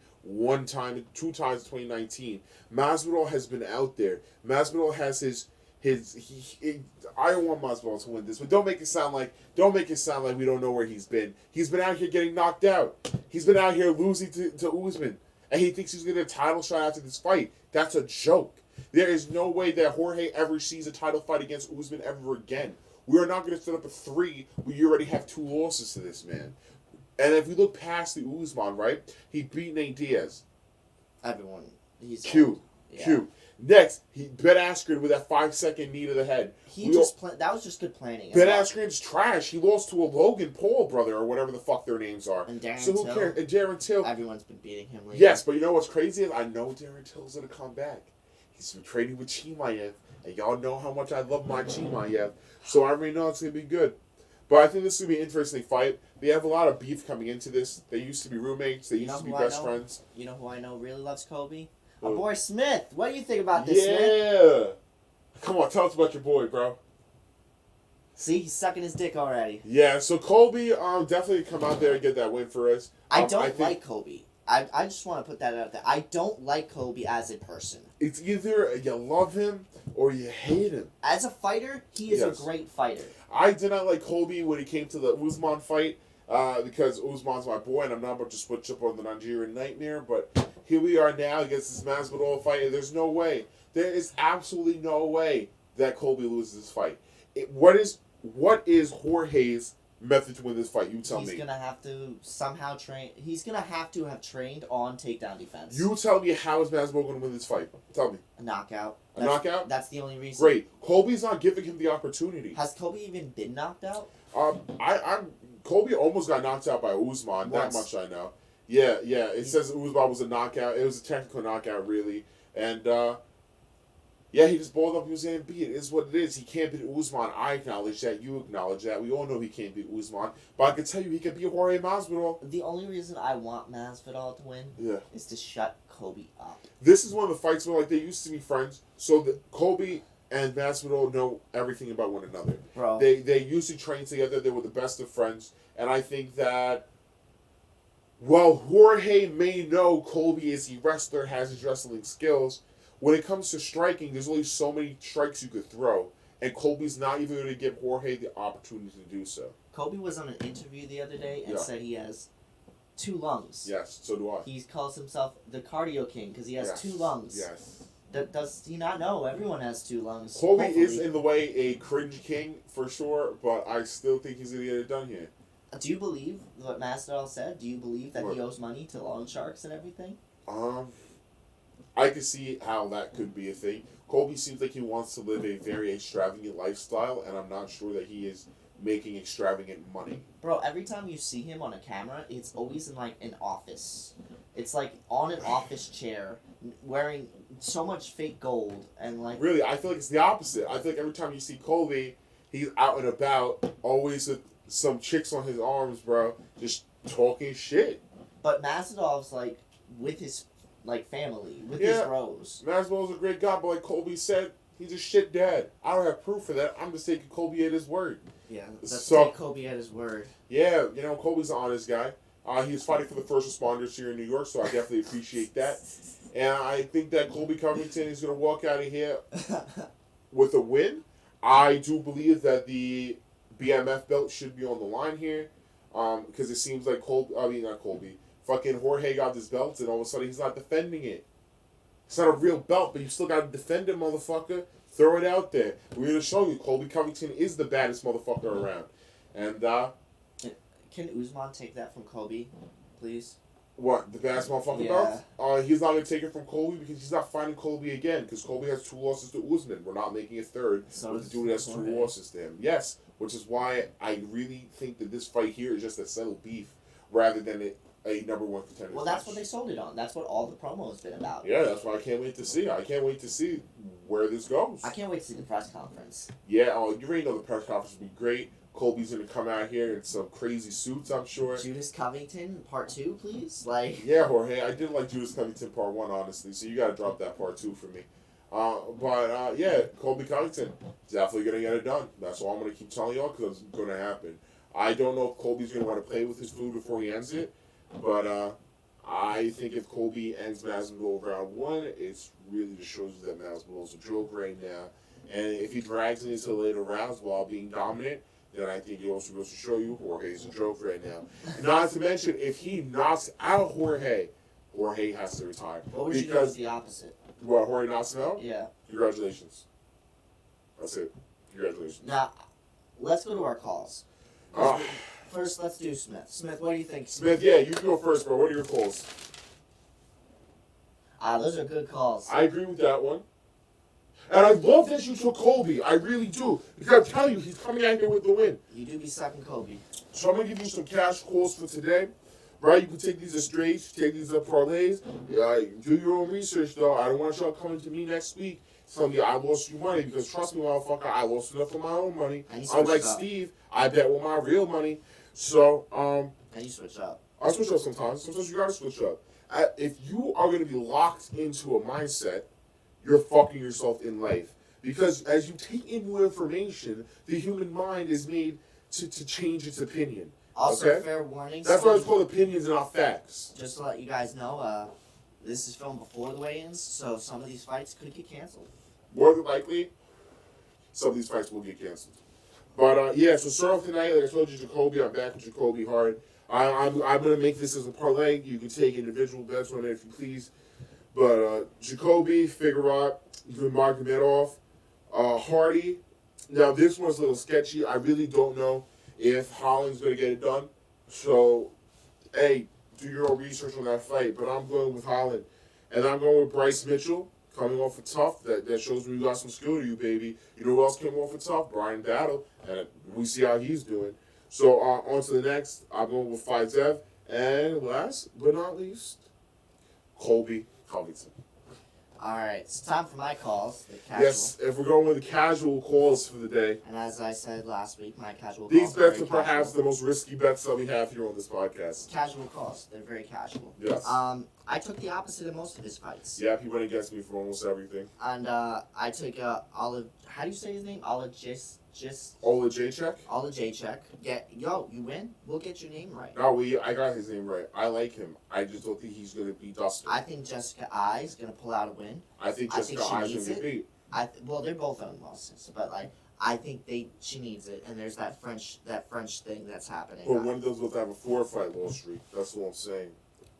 two times in 2019. Masvidal has been out there. Masvidal has I don't want Masvidal to win this, but don't make it sound like we don't know where he's been. He's been out here getting knocked out. He's been out here losing to Usman, and he thinks he's going to get a title shot after this fight. That's a joke. There is no way that Jorge ever sees a title fight against Usman ever again. We are not going to set up a 3 where you already have 2 losses to this man. And if we look past the Usman, right, he beat Nate Diaz. Everyone. He's Q. Next, Ben Askren with that 5-second knee to the head. That was just good planning. Ben Askren's trash. He lost to a Logan Paul brother or whatever the fuck their names are. And Darren Till. So who cares? And Darren Till. Everyone's been beating him lately. Yes, but you know what's crazy is I know Darren Till's going to come back. He's been training with Chimaev, and y'all know how much I love my Chimaev. So I already know it's going to be good. But I think this is going to be an interesting fight. They have a lot of beef coming into this. They used to be roommates. They used to be best friends. You know who I know really loves Kobe? Our boy Smith. What do you think about this, Smith? Yeah. Come on, tell us about your boy, bro. See, he's sucking his dick already. Yeah, so Colby definitely come out there and get that win for us. I don't like Kobe. I just want to put that out there. I don't like Kobe as a person. It's either you love him or you hate him. As a fighter, he is a great fighter. I did not like Colby when he came to the Usman fight because Usman's my boy, and I'm not about to switch up on the Nigerian Nightmare, but here we are now against this Masvidal fight, and there's no way. There is absolutely no way that Colby loses this fight. What is Jorge's method to win this fight? You tell me. He's gonna have to somehow train. He's gonna have to have trained on takedown defense. You tell me, how is Masvidal gonna win this fight? Tell me. A knockout. Knockout? That's the only reason. Great. Colby's not giving him the opportunity. Has Colby even been knocked out? Colby almost got knocked out by Usman. That much I know. Yeah. It says Usman was a knockout. It was a technical knockout, really. And, he just balled up Usman and beat it. It's what it is. He can't beat Usman. I acknowledge that. You acknowledge that. We all know he can't beat Usman. But I can tell you he can beat Jorge Masvidal. The only reason I want Masvidal to win is to shut Colby up. This is one of the fights where they used to be friends. So Colby and Masvidal know everything about one another. Bro. They used to train together. They were the best of friends. And I think that while Jorge may know Colby is a wrestler, has his wrestling skills, when it comes to striking, there's only so many strikes you could throw, and Colby's not even going to give Jorge the opportunity to do so. Colby was on an interview the other day and said he has 2 lungs. Yes, so do I. He calls himself the cardio king because he has 2 lungs. Yes. Does he not know? Everyone has 2 lungs. Colby is, in the way, a cringe king, for sure, but I still think he's going to get it done here. Do you believe what Masvidal said? Do you believe that he owes money to loan sharks and everything? I can see how that could be a thing. Colby seems like he wants to live a very extravagant lifestyle, and I'm not sure that he is making extravagant money. Bro, every time you see him on a camera, it's always in, like, an office. It's, like, on an office chair, wearing so much fake gold, and, like... Really, I feel like it's the opposite. I feel like every time you see Colby, he's out and about, always with some chicks on his arms, bro, just talking shit. But Masvidal's, like, with his, like, family, with his bros. Masvidal's a great guy, but like Colby said, he's a shit dad. I don't have proof for that. I'm just taking Colby at his word. Yeah, let's take Colby at his word. Yeah, you know, Colby's an honest guy. He was fighting for the first responders here in New York, so I definitely appreciate that. And I think that Colby Covington is going to walk out of here with a win. I do believe that the BMF belt should be on the line here, because it seems like fucking Jorge got this belt, and all of a sudden he's not defending it. It's not a real belt, but you still got to defend it, motherfucker. Throw it out there. We're going to show you Colby Covington is the baddest motherfucker around. And, Can Usman take that from Colby, please? What, the baddest motherfucker belt? He's not going to take it from Colby because he's not fighting Colby again, because Colby has 2 losses to Usman. We're not making a third. So the dude has 2 losses to him. Yes, which is why I really think that this fight here is just a settled beef rather than a number 1 contender. Well, that's what they sold it on. That's what all the promo has been about. Yeah, that's why I can't wait to see. I can't wait to see where this goes. I can't wait to see the press conference. Yeah, you already know the press conference will be great. Colby's going to come out here in some crazy suits, I'm sure. Judas Covington, part 2, please? Like... Yeah, Jorge, I did like Judas Covington part 1, honestly, so you got to drop that part 2 for me. Yeah, Colby Covington, definitely going to get it done. That's all I'm going to keep telling y'all, because it's going to happen. I don't know if Colby's going to want to play with his food before he ends it, but I think if Colby ends Masvidal round 1, it's really just shows you that Masvidal's a joke right now. And if he drags it into the later rounds while being dominant, then I think it also goes to show you Jorge's a joke right now. Not to mention, if he knocks out Jorge has to retire. What would you do with the opposite? What, Jorge knocks him out? Yeah. Congratulations. That's it. Congratulations. Now, let's go to our calls. First, let's do Smith. Smith, what do you think? Smith, yeah, you go first, bro. What are your calls? Those are good calls. I agree with that one. And I love that you took Colby. I really do. Because I'm telling you, he's coming out here with the win. You do be sucking Colby. So I'm going to give you some cash calls for today. Right? You can take these as straights, take these as parlays. Do your own research, though. I don't want y'all coming to me next week telling me I lost you money. Because trust me, motherfucker, I lost enough of my own money. Unlike Steve, I bet with my real money. So, And you switch up. I switch up sometimes. Sometimes you got to switch up. If you are going to be locked into a mindset, you're fucking yourself in life. Because as you take in more information, the human mind is made to change its opinion. Also, okay? fair warning. That's why it's called opinions and not facts. Just to let you guys know, this is filmed before the weigh-ins, so some of these fights could get canceled. More than likely, some of these fights will get canceled. But, yeah, so start off tonight, like I told you, Jacoby. I'm back with Jacoby Hard. I'm going to make this as a parlay. You can take individual bets on it if you please. But Jacoby, Figueroa, you can mark that off. Hardy. Now, this one's a little sketchy. I really don't know if Holland's going to get it done. So, hey, do your own research on that fight. But I'm going with Holland. And I'm going with Bryce Mitchell, coming off a tough. That shows me you got some skill to you, baby. You know who else came off a tough? Brian Battle. And we see how he's doing. So, on to the next. I'm going with Fizev. And last but not least, Colby Covington. Alright, it's time for my calls. The casual. Yes, if we're going with the casual calls for the day. And as I said last week, my casual these calls bets are perhaps the most risky bets that we have here on this podcast. Casual calls. They're very casual. Yes. I took the opposite of most of his fights. Yeah, he went against me for almost everything. And I took Olive. How do you say his name? just All the J check. all the J check. You win. We'll get your name right. No, I got his name right. I like him. I just don't think he's gonna beat Dustin. I think Jessica I is gonna pull out a win. I think Jessica I is gonna get beat. Well, they're both on losses, but like I think she needs it, and there's that French thing that's happening. But one of those will have a 4-fight loss streak. That's what I'm saying.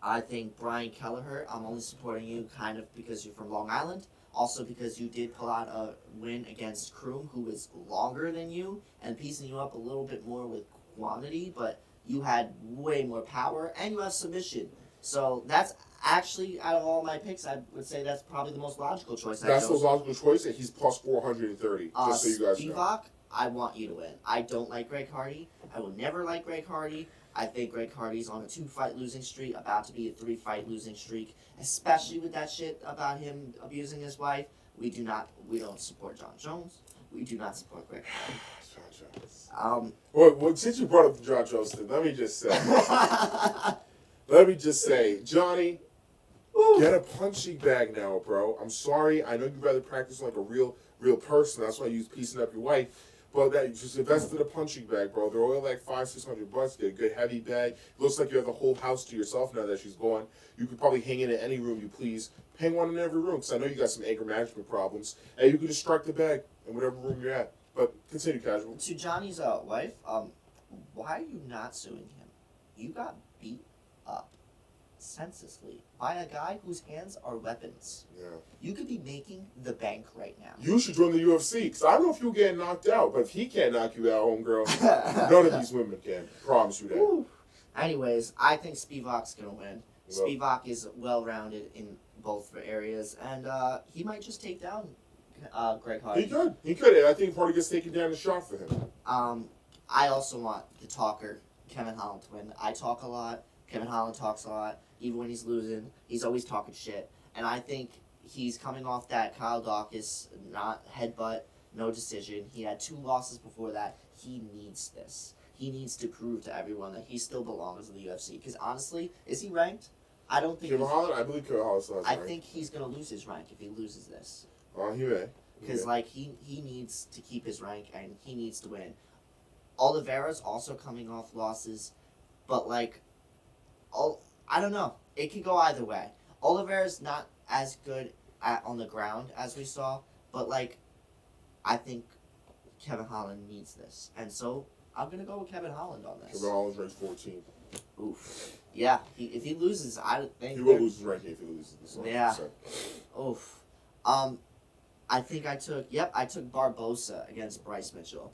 I think Brian Kelleher. I'm only supporting you kind of because you're from Long Island. Also because you did pull out a win against Kroom, who is longer than you and piecing you up a little bit more with quantity, but you had way more power and you have submission. So that's actually, out of all my picks, I would say that's probably the most logical choice. That's the most logical choice, and he's plus 430. Just so you guys know. Spivak, I want you to win. I don't like Greg Hardy. I will never like Greg Hardy. I think Greg Hardy's on a 2-fight losing streak, about to be a 3-fight losing streak, especially with that shit about him abusing his wife. We don't support John Jones. We do not support Greg Hardy. John Jones. Well, since you brought up John Jones, let me just say, Johnny, get a punching bag now, bro. I'm sorry. I know you'd rather practice like a real person. That's why you use piecing up your wife. But that you just invest in a punching bag, bro. They're only like $500-$600. Get a good heavy bag. It looks like you have the whole house to yourself now that she's gone. You could probably hang it in any room you please. Hang one in every room, because I know you got some anger management problems. And you can just strike the bag in whatever room you're at. But continue, casual. To Johnny's wife, why are you not suing him? You got beat up senselessly by a guy whose hands are weapons. Yeah. You could be making the bank right now. You should join the UFC, because I don't know if you'll get knocked out, but if he can't knock you out, homegirl, none of these women can. Promise you that. Woo. Anyways, I think Spivak's going to win. Spivak is well-rounded in both areas, and he might just take down Greg Hardy. He could. I think Hardy gets taken down a shot for him. I also want the talker, Kevin Holland, to win. I talk a lot. Kevin Holland talks a lot. Even when he's losing, he's always talking shit. And I think he's coming off that Kyle Dawkins, not headbutt, no decision. He had 2 losses before that. He needs this. He needs to prove to everyone that he still belongs in the UFC. Because honestly, is he ranked? I don't think Kevin Holland? I believe Kevin Holland still has rank. I think he's going to lose his rank if he loses this. He may. Because, he needs to keep his rank and he needs to win. Oliveira's also coming off losses. But, I don't know. It could go either way. Oliveira's not as good on the ground as we saw. But, I think Kevin Holland needs this. And so, I'm going to go with Kevin Holland on this. Kevin Holland's ranked 14. Oof. Yeah, if he loses, I think... He will lose his ranking if he loses this one. Yeah. Oof. I think I took Barbosa against Bryce Mitchell.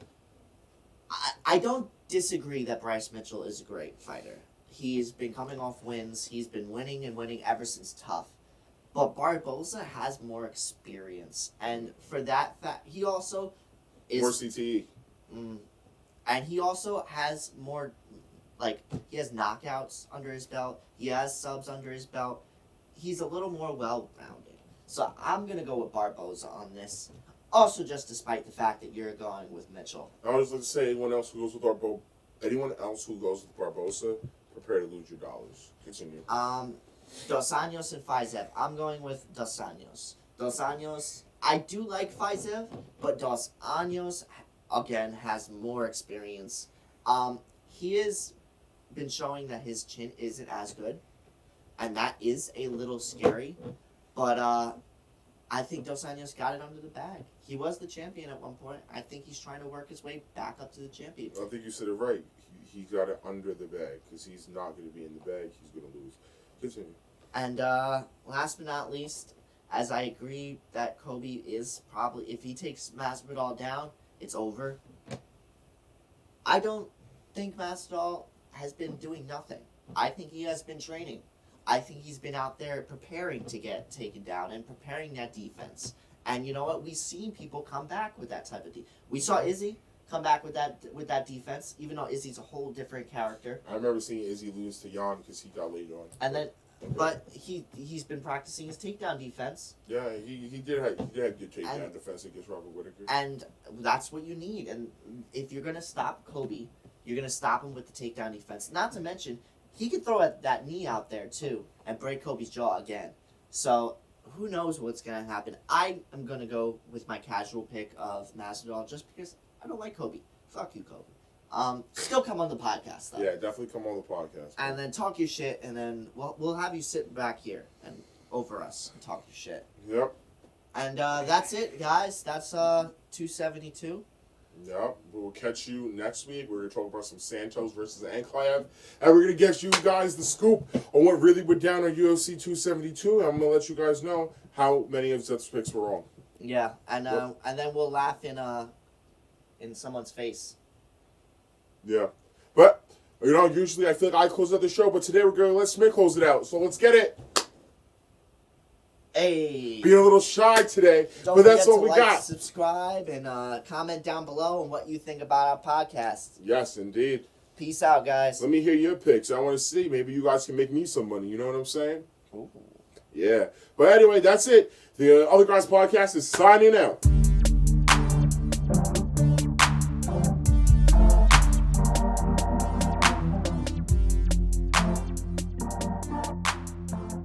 I don't disagree that Bryce Mitchell is a great fighter. He's been coming off wins. He's been winning and winning ever since Tough. But Barbosa has more experience. And for that fact, he also is... More CTE. And he also has more... he has knockouts under his belt. He has subs under his belt. He's a little more well-rounded. So I'm going to go with Barbosa on this. Also, just despite the fact that you're going with Mitchell. I was going to say, anyone else who goes with Barbosa, prepare to lose your dollars. Continue. Dos Anjos and Faizev. I'm going with Dos Anjos. Dos Anjos, I do like Faizev, but Dos Anjos, again, has more experience. He has been showing that his chin isn't as good, and that is a little scary. But I think Dos Anjos got it under the bag. He was the champion at one point. I think he's trying to work his way back up to the champion. I think you said it right. He got it under the bag because he's not going to be in the bag. He's going to lose. Continue. And last but not least, as I agree that Colby is probably, if he takes Masvidal down, it's over. I don't think Masvidal has been doing nothing. I think he has been training. I think he's been out there preparing to get taken down and preparing that defense. And you know what? We've seen people come back with that type of defense. We saw Izzy come back with that defense, even though Izzy's a whole different character. I remember seeing Izzy lose to Jan because he got laid on. And then, but he's been practicing his takedown defense. Yeah, he did have good takedown defense against Robert Whittaker. And that's what you need. And if you're gonna stop Colby, you're gonna stop him with the takedown defense. Not to mention, he could throw that knee out there too and break Colby's jaw again. So who knows what's gonna happen? I am gonna go with my casual pick of Masvidal just because I don't like Colby. Fuck you, Colby. Still come on the podcast though. Yeah, definitely come on the podcast. And then talk your shit, and then we'll have you sit back here and over us and talk your shit. Yep. And that's it, guys. That's 272. Yep. We'll catch you next week. We're going to talk about some Santos versus Anklaev. And we're going to get you guys the scoop on what really went down on UFC 272. And I'm going to let you guys know how many of Zep's picks were wrong. Yeah, and then we'll laugh in someone's face. Yeah. But, usually I feel like I close out the show, but today we're going to let Smith close it out. So let's get it. Hey. Being a little shy today, but that's all we got. Subscribe, and comment down below on what you think about our podcast. Yes, indeed. Peace out, guys. Let me hear your picks. I want to see. Maybe you guys can make me some money. You know what I'm saying? Ooh. Yeah. But anyway, that's it. The Other Guys Podcast is signing out.